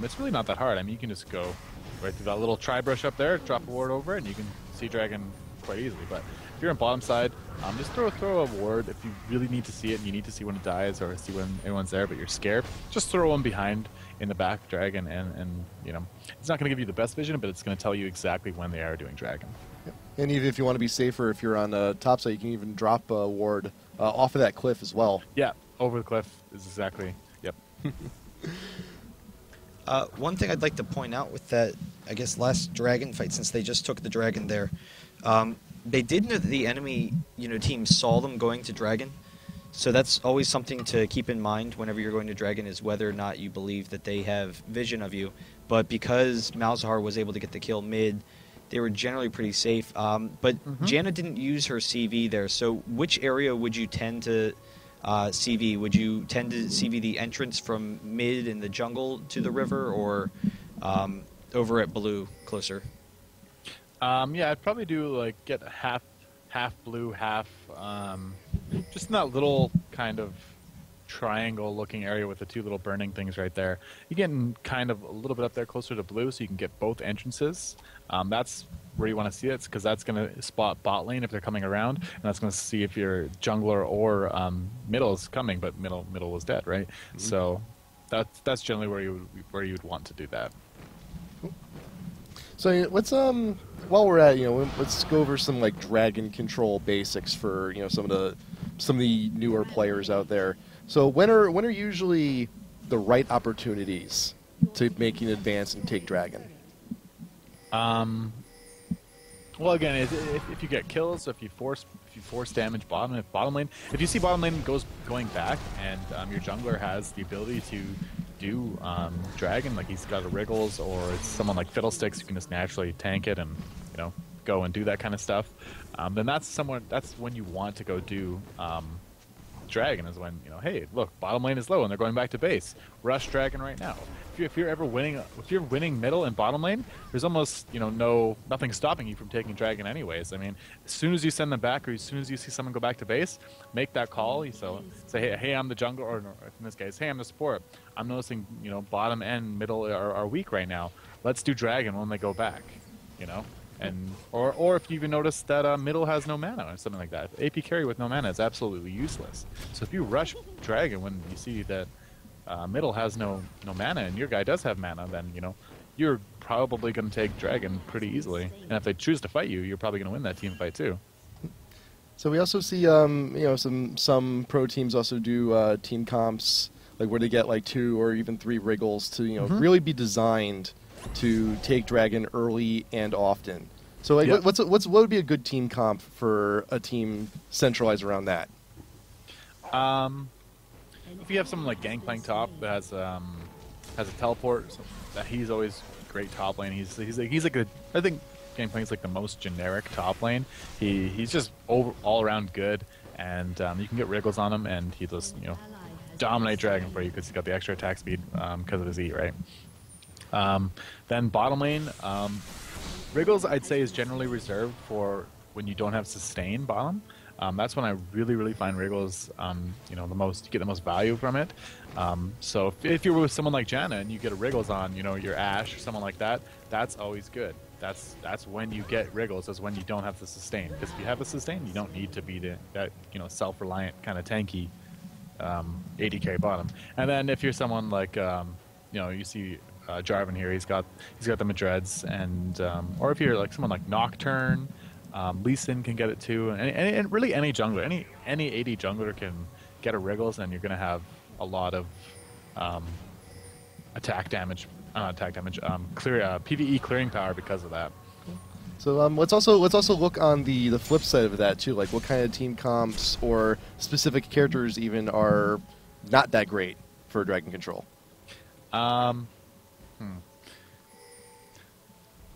[SPEAKER 3] it's really not that hard. I mean, you can just go right through that little tri-brush up there, drop a ward over it, and you can see dragon quite easily. But if you're on bottom side, just throw a ward. If you really need to see it, and you need to see when it dies or see when everyone's there, but you're scared, just throw one behind in the back of dragon, and it's not going to give you the best vision, but it's going to tell you exactly when they are doing dragon.
[SPEAKER 1] And even if you want to be safer, if you're on the top side, you can even drop a ward off of that cliff as well.
[SPEAKER 3] Yeah, over the cliff is exactly, yep.
[SPEAKER 2] One thing I'd like to point out with that, I guess, last dragon fight, since they just took the dragon there, they did know that the enemy team saw them going to dragon. So that's always something to keep in mind whenever you're going to dragon, is whether or not you believe that they have vision of you. But because Malzahar was able to get the kill mid, they were generally pretty safe. But Janna didn't use her CV there. So which area would you tend to CV? Would you tend to CV the entrance from mid in the jungle to the river, or over at blue closer?
[SPEAKER 3] Yeah, I'd probably do like get half blue, half just in that little kind of triangle looking area with the two little burning things right there. You're getting kind of a little bit up there closer to blue, so you can get both entrances. That's where you want to see it, because that's going to spot bot lane if they're coming around, and that's going to see if your jungler or middle is coming, but middle was dead, right? So that's generally where you would want to do that.
[SPEAKER 1] So let's while we're at let's go over some like dragon control basics for some of the newer players out there. So when are usually the right opportunities to make an advance and take dragon?
[SPEAKER 3] Well, again, if you get kills, if you force damage bottom, if you see bottom lane going back, and your jungler has the ability to do dragon, like he's got a Wriggles, or it's someone like Fiddlesticks who can just naturally tank it and go and do that kind of stuff, then that's when you want to go do dragon, is when hey, look, bottom lane is low and they're going back to base, rush dragon right now. If you're winning middle and bottom lane, there's almost nothing stopping you from taking dragon anyways. I mean, as soon as you send them back, or as soon as you see someone go back to base, make that call. So say, hey, I'm the jungler, or in this case, hey, I'm the support. I'm noticing bottom and middle are weak right now. Let's do dragon when they go back. And or if you even notice that middle has no mana or something like that. AP carry with no mana is absolutely useless. So if you rush dragon when you see that middle has no mana and your guy does have mana, then you're probably going to take dragon pretty easily. And if they choose to fight you, you're probably going to win that team fight too.
[SPEAKER 1] So we also see some pro teams also do team comps, like where they get like 2 or even 3 Wriggles to really be designed to take dragon early and often. So like, what would be a good team comp for a team centralized around that?
[SPEAKER 3] If you have someone like Gangplank top that has a teleport, so that he's always great top lane. He's like I think Gangplank's like the most generic top lane. He's just all around good, and you can get Wriggles on him, and he just dominate dragon for you because he's got the extra attack speed because of his E, right? Then bottom lane, Wriggles I'd say is generally reserved for when you don't have sustain bottom. That's when I really find Wriggles, you get the most value from it. So if you're with someone like Janna and you get a Wriggles on, your Ashe or someone like that, that's always good. That's when you get Wriggles, is when you don't have the sustain. Because if you have the sustain, you don't need to be that self-reliant kind of tanky AD carry bottom. And then if you're someone like you see Jarvan here, he's got the Madreds, and or if you're like someone like Nocturne, Lee Sin can get it too, and really any jungler, any AD jungler can get a Wriggles, and you're gonna have a lot of PvE clearing power because of that.
[SPEAKER 1] So let's also look on the flip side of that too, like what kind of team comps or specific characters even are not that great for Dragon Control.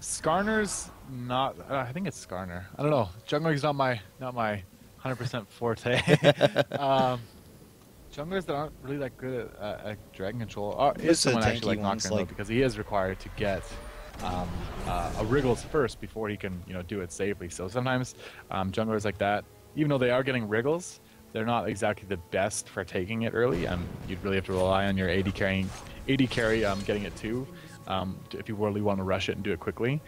[SPEAKER 3] Skarner's not. I think it's Skarner. I don't know. Jungler's not my 100% forte. Junglers that aren't really that good at Dragon Control is someone actually like Nocturne, because he is required to get a Wriggles first before he can do it safely. So sometimes junglers like that, even though they are getting Wriggles, they're not exactly the best for taking it early, and you'd really have to rely on your AD carry getting it too, if you really want to rush it and do it quickly.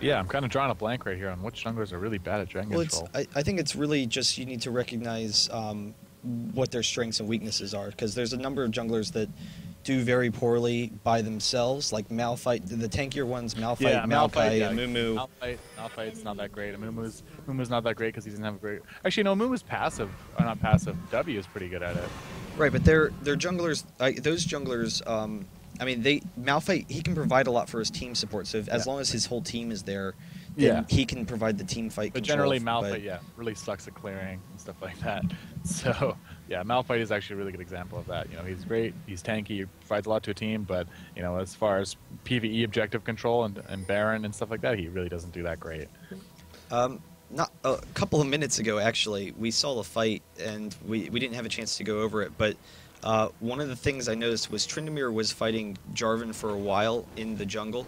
[SPEAKER 3] Yeah, I'm kind of drawing a blank right here on which junglers are really bad at Dragon Control.
[SPEAKER 2] I think it's really just you need to recognize what their strengths and weaknesses are, because there's a number of junglers that do very poorly by themselves, like Malphite, the tankier ones, Malphite, Maokai, and Mumu.
[SPEAKER 3] Malphite's not that great, and Mumu's not that great because he doesn't have a great... Actually, no, Mumu's passive, or not passive, W is pretty good at it.
[SPEAKER 2] Right, but they're junglers, those junglers, I mean, Malphite, he can provide a lot for his team support, so as long as his whole team is there, then he can provide the team fight
[SPEAKER 3] but
[SPEAKER 2] control.
[SPEAKER 3] But generally, Malphite, really sucks at clearing and stuff like that. So, yeah, Malphite is actually a really good example of that. He's great, he's tanky, he provides a lot to a team, but, as far as PvE objective control and Baron and stuff like that, he really doesn't do that great.
[SPEAKER 2] Not a couple of minutes ago, actually, we saw the fight, and we didn't have a chance to go over it, but one of the things I noticed was Tryndamere was fighting Jarvan for a while in the jungle.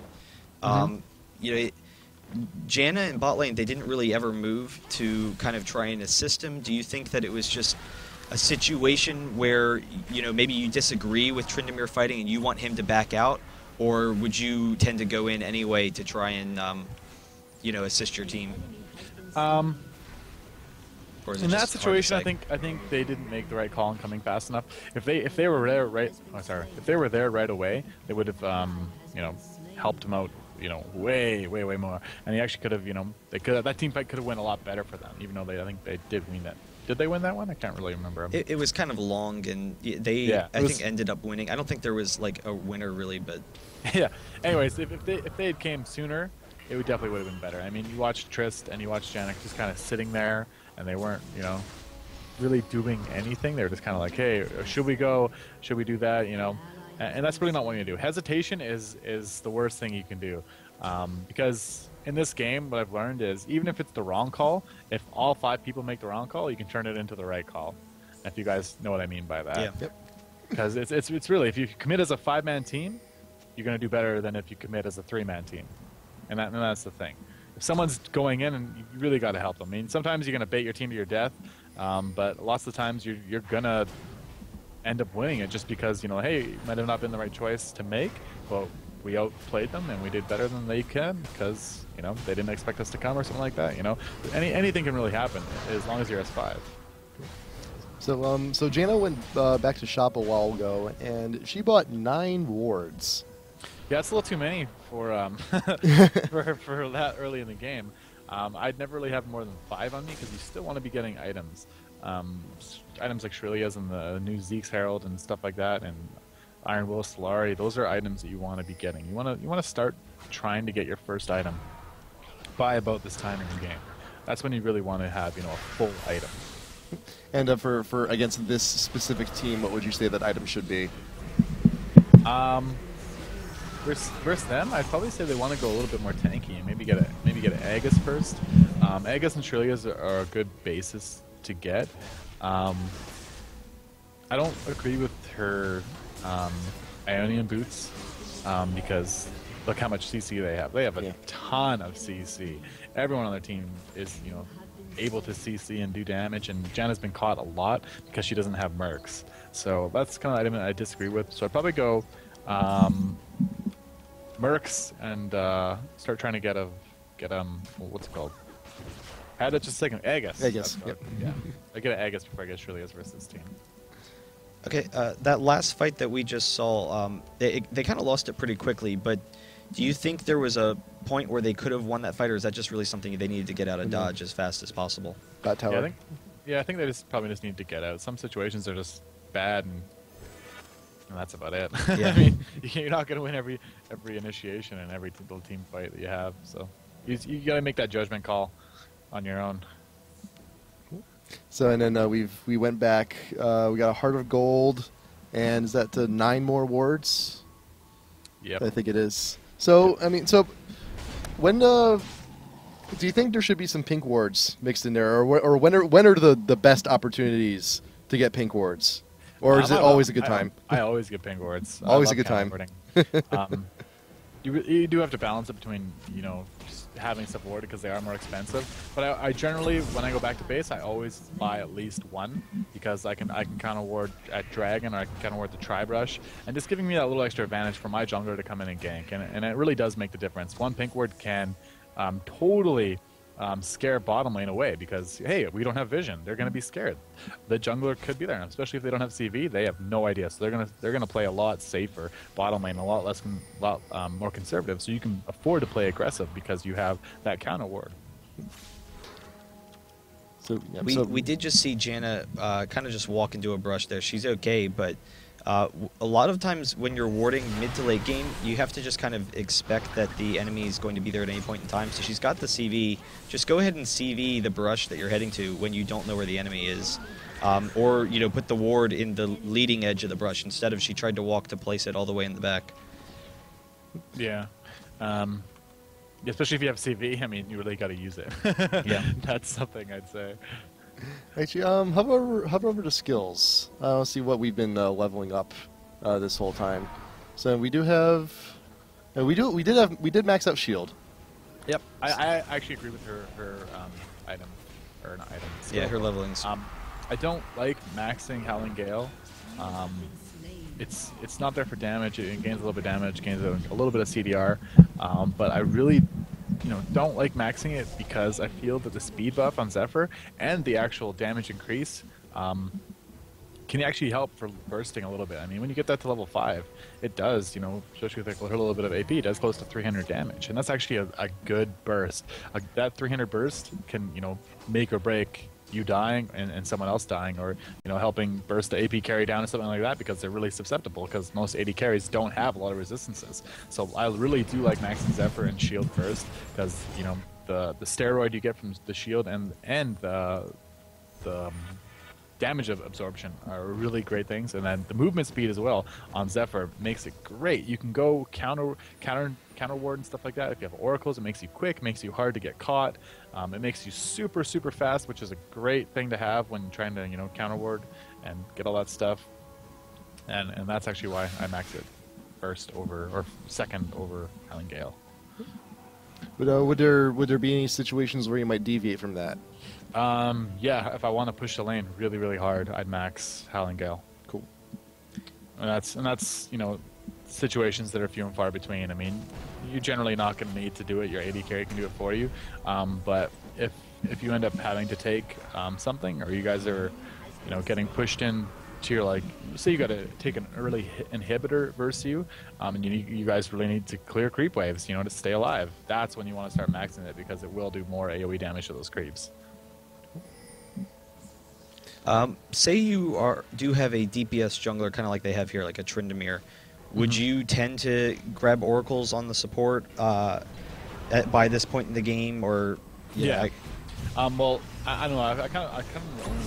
[SPEAKER 2] Janna and bot lane, they didn't really ever move to kind of try and assist him. Do you think that it was just a situation where, maybe you disagree with Tryndamere fighting and you want him to back out, or would you tend to go in anyway to try and, assist your team?
[SPEAKER 3] In that situation, I think they didn't make the right call in coming fast enough. If they were there right away, they would have helped him out way more. And he actually could have that team fight could have went a lot better for them. Even though I think they did win that. Did they win that one? I can't really remember.
[SPEAKER 2] It was kind of long, and I think ended up winning. I don't think there was like a winner really, but
[SPEAKER 3] yeah. Anyways, if they had came sooner, it would definitely would have been better. I mean, you watched Trist and you watched Janna just kind of sitting there, and they weren't, really doing anything. They were just kind of like, hey, should we go? Should we do that? And that's really not what you do. Hesitation is the worst thing you can do, because in this game, what I've learned is even if it's the wrong call, if all 5 people make the wrong call, you can turn it into the right call. If you guys know what I mean by that.
[SPEAKER 2] Yeah.
[SPEAKER 1] Yep.
[SPEAKER 3] Because it's really, if you commit as a 5-man team, you're going to do better than if you commit as a 3-man team. And that's the thing. If someone's going in, and you really got to help them. I mean, sometimes you're going to bait your team to your death, but lots of the times you're going to end up winning it just because, hey, it might have not been the right choice to make, but we outplayed them and we did better than they can because, they didn't expect us to come or something like that. Anything can really happen as long as you're S5.
[SPEAKER 1] So Janna went back to shop a while ago, and she bought 9 wards.
[SPEAKER 3] Yeah, it's a little too many for for that early in the game. I'd never really have more than 5 on me because you still want to be getting items. Items like Shrillia's and the new Ziggs Herald and stuff like that, and Iron Will Solari. Those are items that you want to be getting. You want to start trying to get your first item by about this time in the game. That's when you really want to have a full item.
[SPEAKER 1] And for against this specific team, what would you say that item should be?
[SPEAKER 3] Versus them, I'd probably say they want to go a little bit more tanky and maybe get an Aegis first. Aegis and Shrillia's are a good basis to get. I don't agree with her Ionian boots because look how much CC they have. They have a ton of CC. Everyone on their team is able to CC and do damage, and Janna's been caught a lot because she doesn't have mercs. So that's kind of an item that I disagree with. So I'd probably go mercs and start trying to get what's it called? Had it just a second. Aegis.
[SPEAKER 1] Aegis,
[SPEAKER 3] That's
[SPEAKER 1] yep.
[SPEAKER 3] Yeah. I get an Aegis before I get Shirley's versus team.
[SPEAKER 2] Okay, that last fight that we just saw, they kind of lost it pretty quickly, but do you think there was a point where they could have won that fight, or is that just really something they needed to get out of Dodge as fast as possible?
[SPEAKER 1] Bat tower.
[SPEAKER 3] I think they probably just need to get out. Some situations are just bad, and that's about it.
[SPEAKER 2] Yeah.
[SPEAKER 3] I mean, you're not going to win every initiation and every little team fight that you have, so you got to make that judgment call on your own.
[SPEAKER 1] So and then we went back. We got a Heart of Gold, and is that to 9 more wards?
[SPEAKER 3] Yep.
[SPEAKER 1] I think it is. So I mean, so when do you think there should be some pink wards mixed in there, or when are the best opportunities to get pink wards, or is it always a good time?
[SPEAKER 3] I always get pink wards.
[SPEAKER 1] Always
[SPEAKER 3] I
[SPEAKER 1] a good
[SPEAKER 3] love
[SPEAKER 1] time.
[SPEAKER 3] counterwarding. You do have to balance it between just having stuff warded because they are more expensive. But I generally, when I go back to base, I always buy at least one because I can counter ward at Dragon, or I can counter ward the Tri-Brush, and just giving me that little extra advantage for my jungler to come in and gank, and it really does make the difference. One pink ward can totally scare bottom lane away because, hey, we don't have vision. They're going to be scared. The jungler could be there, and especially if they don't have CV, they have no idea. So they're gonna play a lot safer bottom lane, a lot more conservative. So you can afford to play aggressive because you have that counter ward.
[SPEAKER 1] So, yeah,
[SPEAKER 2] We did just see Janna kind of just walk into a brush there. She's okay, but a lot of times when you're warding mid to late game, you have to just kind of expect that the enemy is going to be there at any point in time. So she's got the CV. Just go ahead and CV the brush that you're heading to when you don't know where the enemy is. Or, put the ward in the leading edge of the brush instead of she tried to walk to place it all the way in the back.
[SPEAKER 3] Yeah. Especially if you have CV, I mean, you really got to use it.
[SPEAKER 2] Yeah.
[SPEAKER 3] That's something I'd say.
[SPEAKER 1] Actually, hover over to skills. Let's see what we've been leveling up this whole time. So we do have, we did max out shield.
[SPEAKER 3] Yep, I actually agree with her item, or not item. Skill.
[SPEAKER 2] Yeah, her levelings.
[SPEAKER 3] I don't like maxing Howling Gale. It's not there for damage. It gains a little bit of damage, gains a little bit of CDR, but I really don't like maxing it because I feel that the speed buff on Zephyr and the actual damage increase can actually help for bursting a little bit. I mean, when you get that to level 5, it does, especially with a little bit of AP, it does close to 300 damage, and that's actually a good burst. That 300 burst can, make or break you dying and someone else dying, or helping burst the AP carry down or something like that, because they're really susceptible, because most AD carries don't have a lot of resistances. So I really do like maxing Zephyr and shield first, because the steroid you get from the shield and the damage of absorption are really great things, and then the movement speed as well on Zephyr makes it great. You can go counter ward and stuff like that. If you have oracles, it makes you quick, makes you hard to get caught. It makes you super fast, which is a great thing to have when trying to counter ward and get all that stuff. And that's actually why I max it second over Howling Gale.
[SPEAKER 1] But would there be any situations where you might deviate from that?
[SPEAKER 3] Yeah, if I want to push the lane really hard, I'd max Howling Gale.
[SPEAKER 1] Cool.
[SPEAKER 3] And that's situations that are few and far between. I mean, you're generally not going to need to do it. Your AD carry can do it for you. But if you end up having to take something, or you guys are getting pushed in to your, say you got to take an early inhibitor versus you, and you guys really need to clear creep waves, to stay alive. That's when you want to start maxing it, because it will do more AoE damage to those creeps.
[SPEAKER 2] Say you do have a DPS jungler, kind of like they have here, like a Tryndamere. Would you tend to grab oracles on the support by this point in the game, or
[SPEAKER 3] yeah? Well, I don't know. I kind of the only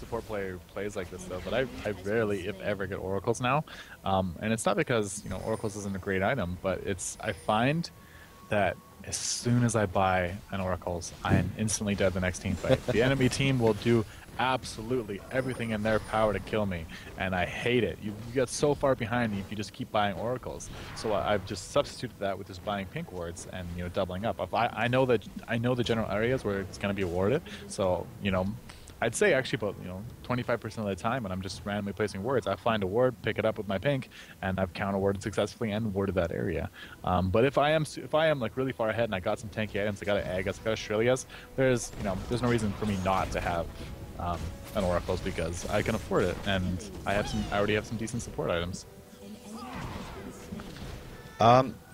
[SPEAKER 3] support player who plays like this though, but I rarely, if ever, get oracles now, and it's not because oracles isn't a great item, but I find that as soon as I buy an oracles, I am instantly dead the next team fight. The enemy team will do absolutely everything in their power to kill me, and I hate it. You get so far behind me if you just keep buying oracles. So I've just substituted that with just buying pink wards and doubling up. If I know the general areas where it's going to be awarded, so I'd say actually about 25% of the time when I'm just randomly placing wards, I find a ward, pick it up with my pink, and I've counter warded successfully and warded that area. But if I am like really far ahead and I got some tanky items, I got an Aegis, I got a Shrillias, there's no reason for me not to have an Oracles because I can afford it, and I already have some decent support items.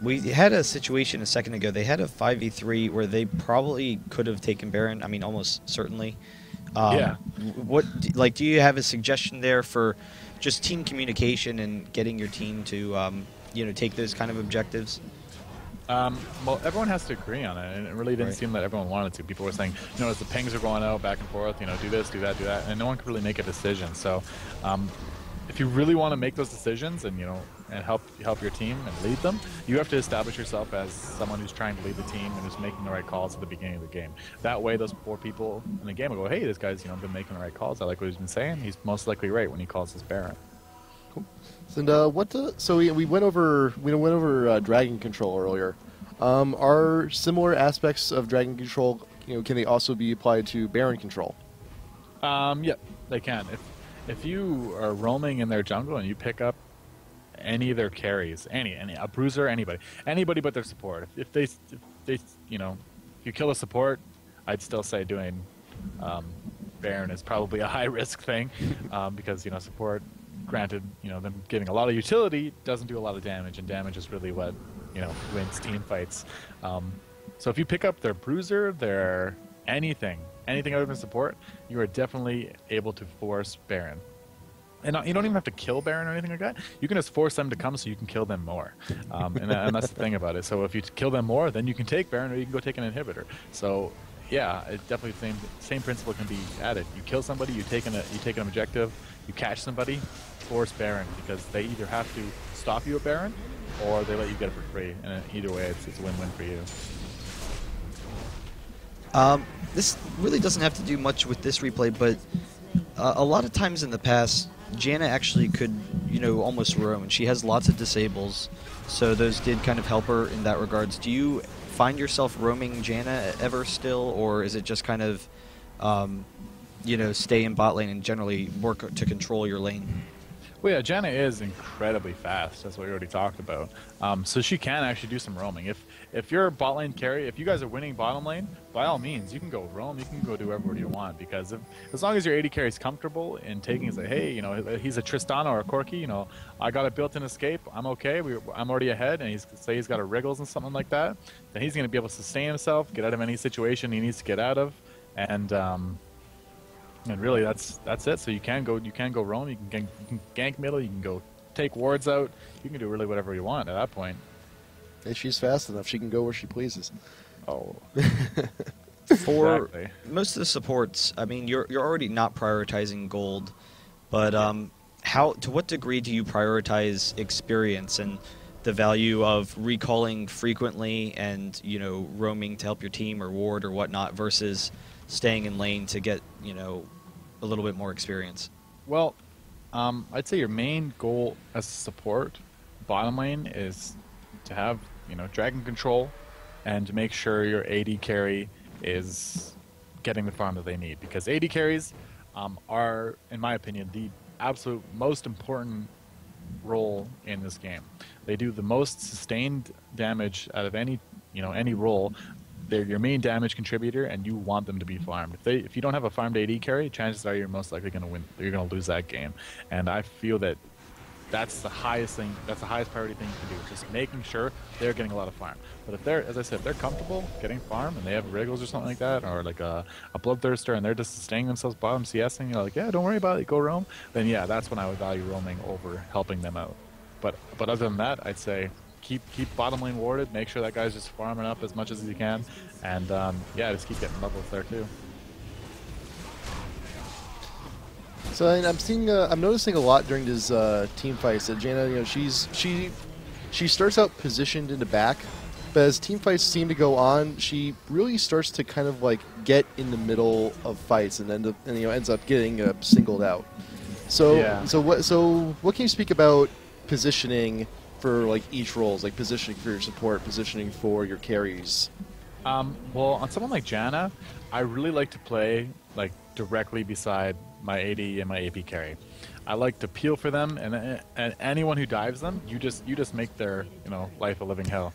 [SPEAKER 2] We had a situation a second ago. They had a 5v3 where they probably could have taken Baron. I mean, almost certainly.
[SPEAKER 3] Yeah.
[SPEAKER 2] Do you have a suggestion there for just team communication and getting your team to, take those kind of objectives?
[SPEAKER 3] Well, everyone has to agree on it, and it really didn't seem that everyone wanted to. People were saying, as the pings are going out back and forth, do this, do that, and no one could really make a decision. So, if you really want to make those decisions and and help your team and lead them, you have to establish yourself as someone who's trying to lead the team and who's making the right calls at the beginning of the game. That way, those 4 people in the game will go, "Hey, this guy's been making the right calls. I like what he's been saying. He's most likely right when he calls his Baron."
[SPEAKER 1] Cool. So we went over dragon control earlier. Are similar aspects of dragon control, can they also be applied to Baron control?
[SPEAKER 3] Yeah, they can. If you are roaming in their jungle and you pick up any of their carries, a bruiser, anybody but their support. If you kill a support, I'd still say doing Baron is probably a high risk thing because support, granted, them giving a lot of utility doesn't do a lot of damage, and damage is really what wins team fights. So if you pick up their bruiser, their anything other than support, you are definitely able to force Baron. And you don't even have to kill Baron or anything like that. You can just force them to come so you can kill them more. And that's the thing about it. So if you kill them more, then you can take Baron or you can go take an inhibitor. So yeah, it definitely same principle can be added. You kill somebody, you take an objective, you catch somebody, force Baron, because they either have to stop you at Baron or they let you get it for free. And either way, it's a win-win for you.
[SPEAKER 2] This really doesn't have to do much with this replay, but a lot of times in the past, Janna actually could, almost roam, and she has lots of disables, so those did kind of help her in that regards. Do you find yourself roaming Janna ever still, or is it just kind of, stay in bot lane and generally work to control your lane?
[SPEAKER 3] Well, yeah, Janna is incredibly fast. That's what we already talked about. So she can actually do some roaming. If you're a bot lane carry, if you guys are winning bottom lane, by all means, you can go roam. You can go do whatever you want, because as long as your AD carry is comfortable in taking, say, hey, he's a Tristana or a Corki, I got a built-in escape. I'm okay. I'm already ahead, and he's got a Wriggles and something like that. Then he's going to be able to sustain himself, get out of any situation he needs to get out of, and really, that's it. So you can go roam. You can gank middle. You can go take wards out. You can do really whatever you want at that point.
[SPEAKER 1] If she's fast enough, she can go where she pleases.
[SPEAKER 3] Oh.
[SPEAKER 2] For
[SPEAKER 3] exactly.
[SPEAKER 2] most of the supports, I mean, you're already not prioritizing gold, but to what degree do you prioritize experience and the value of recalling frequently and roaming to help your team or ward or whatnot versus staying in lane to get a little bit more experience?
[SPEAKER 3] Well, I'd say your main goal as a support bottom lane is to have dragon control and to make sure your AD carry is getting the farm that they need, because AD carries are, in my opinion, the absolute most important role in this game. They do the most sustained damage out of any role. They're your main damage contributor, and you want them to be farmed. If you don't have a farmed AD carry, chances are you're most likely going to win. You're going to lose that game, and I feel that that's the highest thing. That's the highest priority thing you can do. Just making sure they're getting a lot of farm. But if as I said, they're comfortable getting farm and they have Wriggles or something like that, or like a Bloodthirster, and they're just sustaining themselves bottom CSing, you're like, yeah, don't worry about it, go roam. Then yeah, that's when I would value roaming over helping them out. But other than that, I'd say keep bottom lane warded. Make sure that guy's just farming up as much as he can, and yeah, just keep getting levels there too.
[SPEAKER 1] So I'm noticing a lot during these team fights that Janna, she starts out positioned in the back, but as team fights seem to go on, she really starts to kind of like get in the middle of fights and ends up getting singled out. So
[SPEAKER 3] yeah.
[SPEAKER 1] so what can you speak about positioning for like each roles, like positioning for your support, positioning for your carries?
[SPEAKER 3] Well, on someone like Janna, I really like to play like directly beside my AD and my AP carry. I like to peel for them, and anyone who dives them, you just make their life a living hell.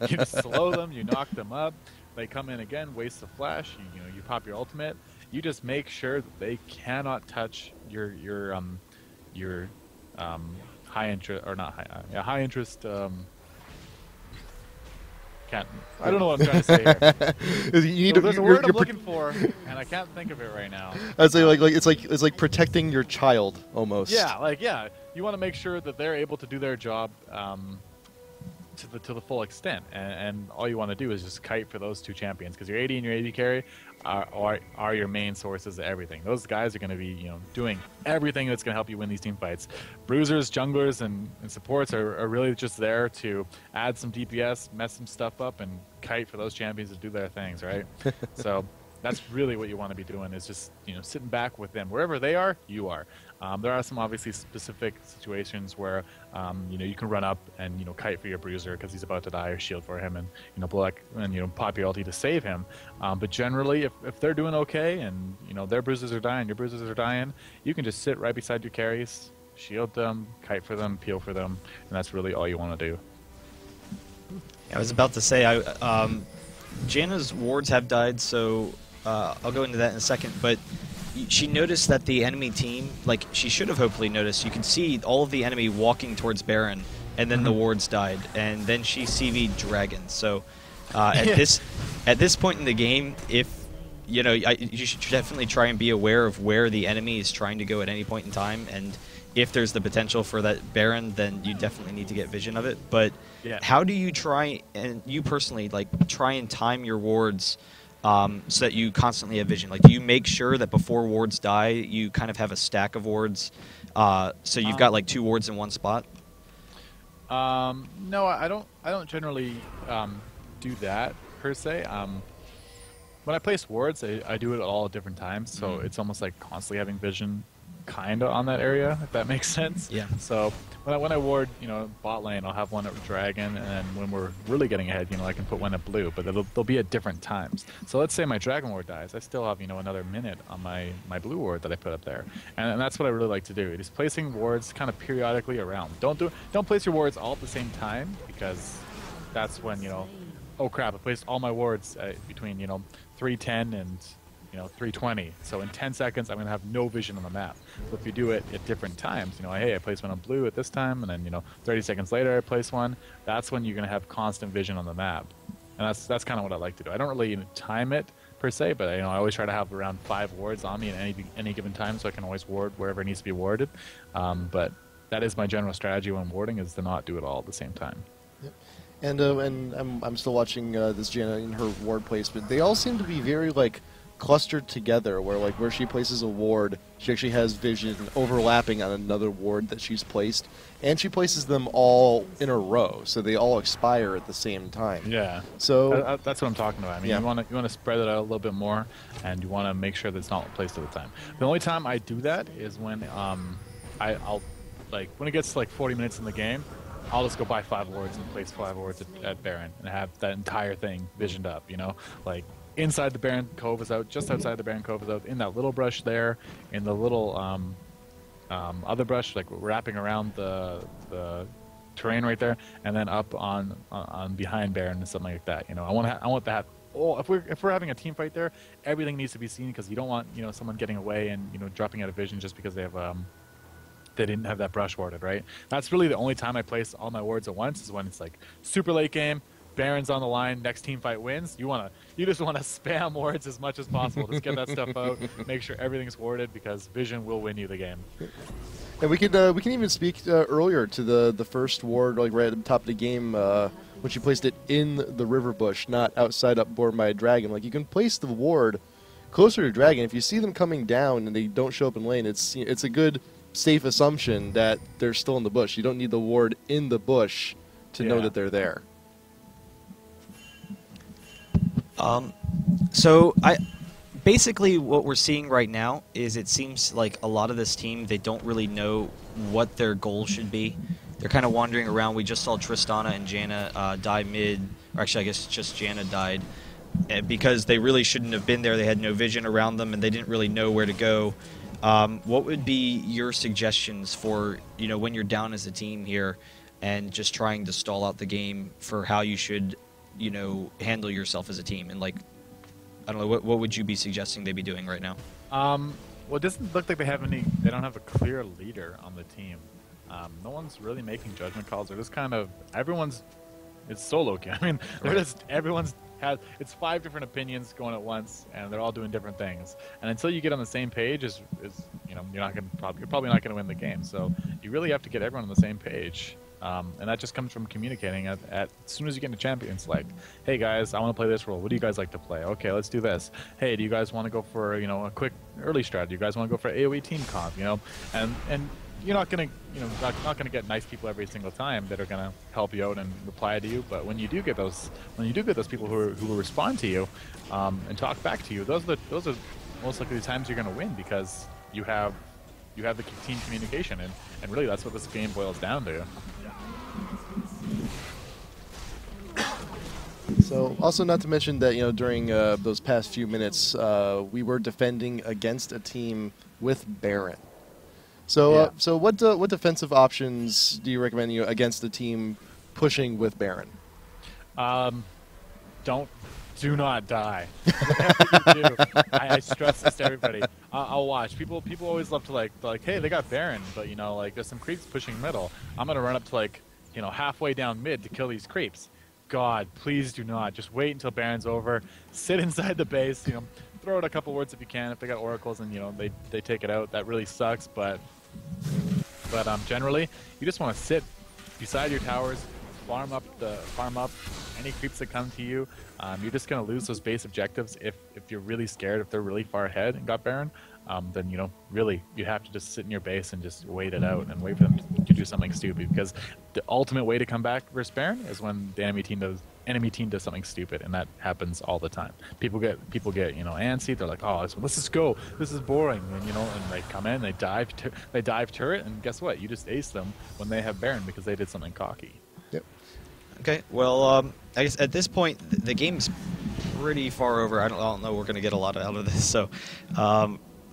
[SPEAKER 3] You just slow them, you knock them up. They come in again, waste the flash. You pop your ultimate. You just make sure that they cannot touch your high interest or not high interest. I don't know what I'm trying to say here. There's a word I'm looking for, and I can't think of it right now.
[SPEAKER 1] I'd say it's like protecting your child almost.
[SPEAKER 3] Yeah, you want to make sure that they're able to do their job to the full extent, and all you want to do is just kite for those two champions, because your AD and your AD carry are your main sources of everything. Those guys are going to be doing everything that's going to help you win these team fights. Bruisers, junglers, and supports are really just there to add some DPS, mess some stuff up, and kite for those champions to do their things, right? So that's really what you want to be doing, is just sitting back with them. Wherever they are, you are. There are some obviously specific situations where you can run up and kite for your bruiser because he's about to die, or shield for him, and pop your ulti to save him. But generally, if they're doing okay and their bruisers are dying, your bruisers are dying, you can just sit right beside your carries, shield them, kite for them, peel for them, and that's really all you want to do.
[SPEAKER 2] I was about to say, Janna's wards have died, so I'll go into that in a second, but she noticed that the enemy team, like she should have hopefully noticed, you can see all of the enemy walking towards Baron, and then the wards died, and then she CV'd Dragon. So at this point in the game, if you should definitely try and be aware of where the enemy is trying to go at any point in time, and if there's the potential for that Baron, then you definitely need to get vision of it. But how do you try, and you personally, try and time your wards so that you constantly have vision? Like, do you make sure that before wards die, you kind of have a stack of wards, so you've got like 2 wards in one spot?
[SPEAKER 3] No, I don't generally do that per se. When I place wards, I do it all at different times, so it's almost like constantly having vision kind of on that area, if that makes sense.
[SPEAKER 2] Yeah.
[SPEAKER 3] So when I ward, bot lane, I'll have one at Dragon, and then when we're really getting ahead, I can put one at blue, but they'll be at different times. So let's say my Dragon ward dies, I still have another minute on my blue ward that I put up there, and that's what I really like to do. Just placing wards kind of periodically around. Don't place your wards all at the same time, because that's when oh crap, I placed all my wards between 310 and 320. So in 10 seconds, I'm going to have no vision on the map. So if you do it at different times, hey, I place one on blue at this time, and then 30 seconds later I place one, that's when you're going to have constant vision on the map. And that's kind of what I like to do. I don't really time it per se, but I always try to have around 5 wards on me at any given time, so I can always ward wherever it needs to be warded. But that is my general strategy when warding, is to not do it all at the same time.
[SPEAKER 1] Yep. And I'm still watching this Janna in her ward placement. They all seem to be very clustered together, where she places a ward, she actually has vision overlapping on another ward that she's placed, and she places them all in a row, so they all expire at the same time.
[SPEAKER 3] Yeah.
[SPEAKER 1] So
[SPEAKER 3] that's what I'm talking about. I mean, you want to spread it out a little bit more, and you want to make sure that it's not placed at a time. The only time I do that is when I'll when it gets to 40 minutes in the game, I'll just go buy 5 wards and place 5 wards at Baron and have that entire thing visioned up. Inside the Baron Cove is out, just outside the Baron Cove is out, in that little brush there, in the little other brush, wrapping around the terrain right there, and then up on behind Baron and something like that. I want that. Oh, if we're having a team fight there, everything needs to be seen, because you don't want someone getting away and dropping out of vision just because they have they didn't have that brush warded, right? That's really the only time I place all my wards at once, is when it's super late game. Baron's on the line, next team fight wins. You just want to spam wards as much as possible. Just get that stuff out, make sure everything's warded, because vision will win you the game.
[SPEAKER 1] And we can even speak earlier to the first ward, right at the top of the game, when she placed it in the river bush, not outside up board by a dragon. You can place the ward closer to dragon. If you see them coming down and they don't show up in lane, it's a good safe assumption that they're still in the bush. You don't need the ward in the bush to know that they're there.
[SPEAKER 2] So basically what we're seeing right now is, it seems like a lot of this team, they don't really know what their goal should be. They're kind of wandering around. We just saw Tristana and Janna die mid, or actually I guess just Janna died. because they really shouldn't have been there. They had no vision around them, and they didn't really know where to go. What would be your suggestions for, when you're down as a team here and just trying to stall out the game, for how you should, handle yourself as a team? And, I don't know, what would you be suggesting they be doing right now?
[SPEAKER 3] Well, it doesn't look like they don't have a clear leader on the team. No one's really making judgment calls. They're just kind of, it's solo queue. I mean, it's 5 different opinions going at once, and they're all doing different things. And until you get on the same page, you're probably not going to win the game. So you really have to get everyone on the same page. And that just comes from communicating as soon as you get into champions, like, hey guys, I want to play this role. What do you guys like to play? Okay, let's do this. Hey, do you guys want to go for a quick early strat? Do you guys want to go for AoE team comp? And you're not gonna get nice people every single time that are gonna help you out and reply to you. But when you do get those people who will respond to you and talk back to you, those are most likely the times you're gonna win, because you have the team communication, and really that's what this game boils down to.
[SPEAKER 1] So, also not to mention that during those past few minutes, we were defending against a team with Baron. So, so what defensive options do you recommend against the team pushing with Baron?
[SPEAKER 3] Do not die. Whatever you do, I stress this to everybody. I'll watch. People always love to like, hey, they got Baron, but there's some creeps pushing middle. I'm gonna run up to halfway down mid to kill these creeps. God, please do not. Just wait until Baron's over. Sit inside the base. Throw out a couple words if you can. If they got oracles and they take it out, that really sucks. But generally, you just want to sit beside your towers, farm up any creeps that come to you. You're just gonna lose those base objectives if you're really scared, if they're really far ahead and got Baron. Then really you have to just sit in your base and just wait it out and wait for them to do something stupid, because the ultimate way to come back versus Baron is when the enemy team does something stupid, and that happens all the time. People get antsy. They're like, oh, let's just go. This is boring, and they come in, they dive turret, and guess what? You just ace them when they have Baron because they did something cocky.
[SPEAKER 1] Yep.
[SPEAKER 2] Okay. Well, I guess at this point the game's pretty far over. I don't know. We're going to get a lot out of this, so.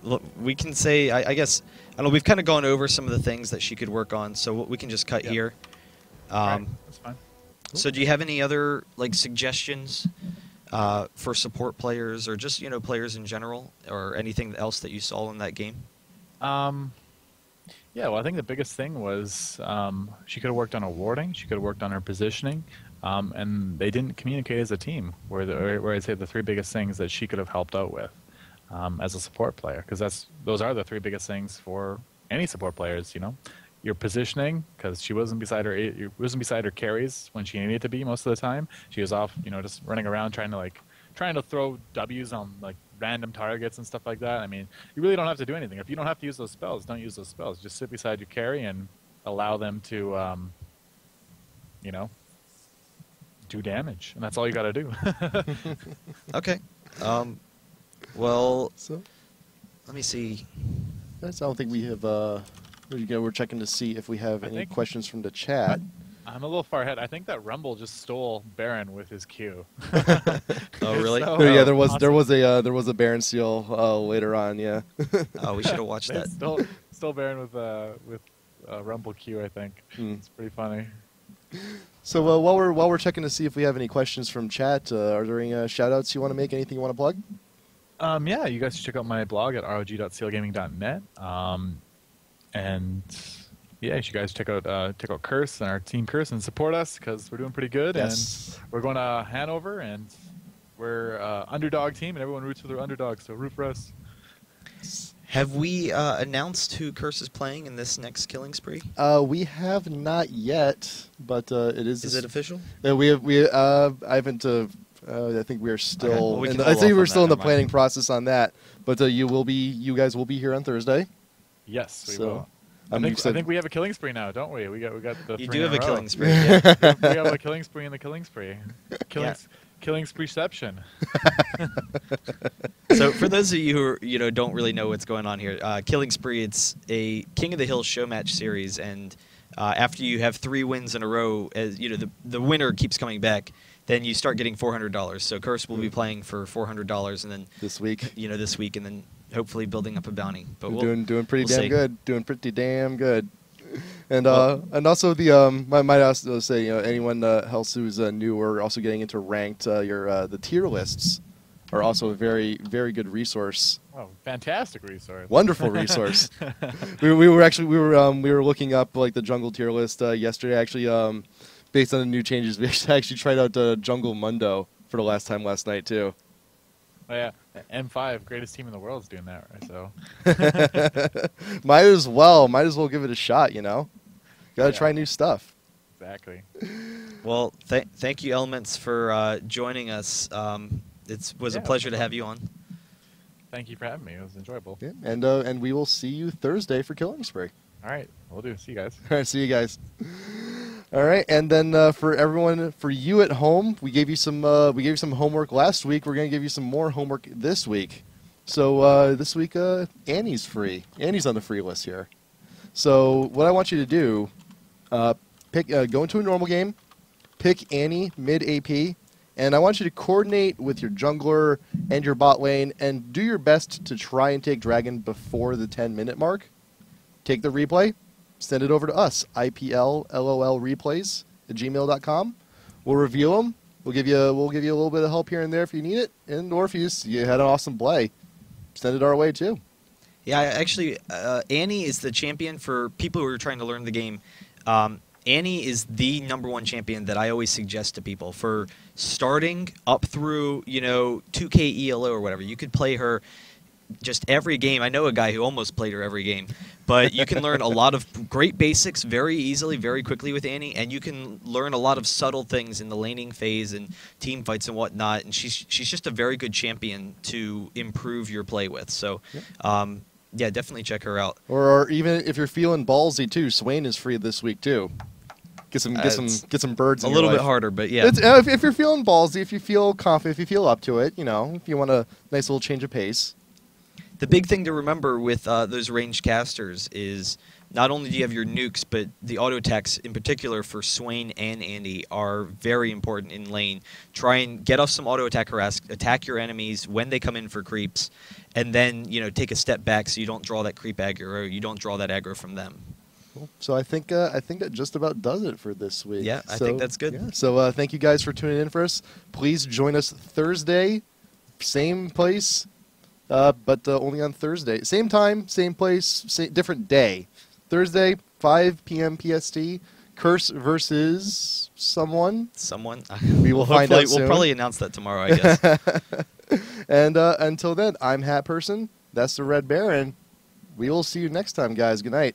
[SPEAKER 2] Look, we can say, I guess, I don't know, we've kind of gone over some of the things that she could work on, so we can just cut here.
[SPEAKER 3] Right, that's fine.
[SPEAKER 2] Cool. So do you have any other suggestions for support players, or just players in general, or anything else that you saw in that game?
[SPEAKER 3] Yeah, well, I think the biggest thing was she could have worked on her warding, she could have worked on her positioning, and they didn't communicate as a team, where I'd say the 3 biggest things that she could have helped out with. As a support player, because those are the 3 biggest things for any support players. Your positioning, because she wasn't beside her carries when she needed to be most of the time. She was off, just running around trying to throw W's on random targets and stuff like that. I mean, you really don't have to do anything. If you don't have to use those spells, don't use those spells. Just sit beside your carry and allow them to, do damage, and that's all you got to do.
[SPEAKER 2] Okay. Well, so let me see.
[SPEAKER 1] I don't think we have. We're checking to see if we have any questions from the chat.
[SPEAKER 3] I'm a little far ahead. I think that Rumble just stole Baron with his Q.
[SPEAKER 2] Oh, really?
[SPEAKER 1] So, yeah, there was a Baron steal later on. Yeah.
[SPEAKER 2] Oh, we should have watched that.
[SPEAKER 3] Stole Baron with Rumble Q. I think it's pretty funny.
[SPEAKER 1] So while we're checking to see if we have any questions from chat, are there any shout-outs you want to make? Anything you want to plug?
[SPEAKER 3] Yeah, you guys should check out my blog at rog.sealgaming.net. And yeah, you guys check out Curse and our team Curse and support us, because we're doing pretty good. Yes. And we're going to Hanover, and we're underdog team, and everyone roots for their underdog, so root for us.
[SPEAKER 2] Have we announced who Curse is playing in this next killing spree?
[SPEAKER 1] We have not yet, but it is.
[SPEAKER 2] Is it official?
[SPEAKER 1] I haven't. I think we are still.
[SPEAKER 2] Okay.
[SPEAKER 1] I think we're still in the planning process on that. But you guys will be here on Thursday.
[SPEAKER 3] Yes, we will. I think we have a killing spree now, don't we? We got the.
[SPEAKER 2] You
[SPEAKER 3] 3
[SPEAKER 2] do
[SPEAKER 3] in
[SPEAKER 2] have a
[SPEAKER 3] row.
[SPEAKER 2] killing spree. Yeah.
[SPEAKER 3] We have a killing spree in the killing spree. Killing spreeception.
[SPEAKER 2] So for those of you who don't really know what's going on here, Killing Spree, it's a King of the Hill show match series, and after you have 3 wins in a row, as the winner keeps coming back. then you start getting $400. So Curse will be playing for $400, and then
[SPEAKER 1] this week.
[SPEAKER 2] this week, and then hopefully building up a bounty. But
[SPEAKER 1] We're doing pretty
[SPEAKER 2] we'll
[SPEAKER 1] damn
[SPEAKER 2] see.
[SPEAKER 1] good. Doing pretty damn good. And
[SPEAKER 2] Well-
[SPEAKER 1] and also the I might also say anyone else who's new or also getting into ranked the tier lists are also a very very good resource.
[SPEAKER 3] Oh, fantastic resource.
[SPEAKER 1] Wonderful resource. we were looking up like the jungle tier list yesterday. Actually, based on the new changes, we actually tried out Jungle Mundo for the last time last night too.
[SPEAKER 3] Oh, yeah, M5, greatest team in the world, is doing that, right? So
[SPEAKER 1] might as well give it a shot. Gotta
[SPEAKER 3] Yeah.
[SPEAKER 1] try new stuff.
[SPEAKER 3] exactly.
[SPEAKER 2] Well, thank you, Elements, for joining us. It was a
[SPEAKER 3] Yeah,
[SPEAKER 2] pleasure
[SPEAKER 3] no
[SPEAKER 2] to have you on.
[SPEAKER 3] Thank you for having me. It was enjoyable.
[SPEAKER 1] Yeah. And we will see you Thursday for Killing Spree.
[SPEAKER 3] All right, we'll do. See you guys.
[SPEAKER 1] All right, see you guys. All right, and then for everyone, for you at home, we gave you some homework last week. We're gonna give you some more homework this week. So this week, Annie's free. Annie's on the free list here. So what I want you to do, go into a normal game, pick Annie mid AP, and I want you to coordinate with your jungler and your bot lane, and do your best to try and take Dragon before the 10-minute mark. Take the replay, send it over to us, iplolreplays@gmail.com. We'll review them. We'll give you a little bit of help here and there if you need it, and or if you had an awesome play, send it our way too.
[SPEAKER 2] Yeah, actually, Annie is the champion for people who are trying to learn the game. Annie is the #1 champion that I always suggest to people for starting up through 2K ELO or whatever. You could play her just every game. I know a guy who almost played her every game, but you can learn a lot of great basics very easily, very quickly with Annie, and you can learn a lot of subtle things in the laning phase and team fights and whatnot. And she's just a very good champion to improve your play with. So, yeah, definitely check her out.
[SPEAKER 1] Or even if you're feeling ballsy too, Swain is free this week too. Get some birds.
[SPEAKER 2] A
[SPEAKER 1] in your
[SPEAKER 2] little bit
[SPEAKER 1] life.
[SPEAKER 2] harder, but yeah.
[SPEAKER 1] It's, if you're feeling ballsy, if you feel confident, if you feel up to it, if you want a nice little change of pace.
[SPEAKER 2] The big thing to remember with those ranged casters is not only do you have your nukes, but the auto attacks in particular for Swain and Andy are very important in lane. Try and get off some auto attack harass, attack your enemies when they come in for creeps, and then take a step back so you don't draw that creep aggro, you don't draw that aggro from them.
[SPEAKER 1] Cool. So I think that just about does it for this week.
[SPEAKER 2] Yeah, I think that's good.
[SPEAKER 1] Yeah. So thank you guys for tuning in for us. Please join us Thursday, same place. But only on Thursday. Same time, same place, different day. Thursday, 5 p.m. PST. Curse versus someone.
[SPEAKER 2] Someone.
[SPEAKER 1] We will find out soon.
[SPEAKER 2] We'll probably announce that tomorrow, I guess.
[SPEAKER 1] And until then, I'm Hat Person. That's the Red Baron. We will see you next time, guys. Good night.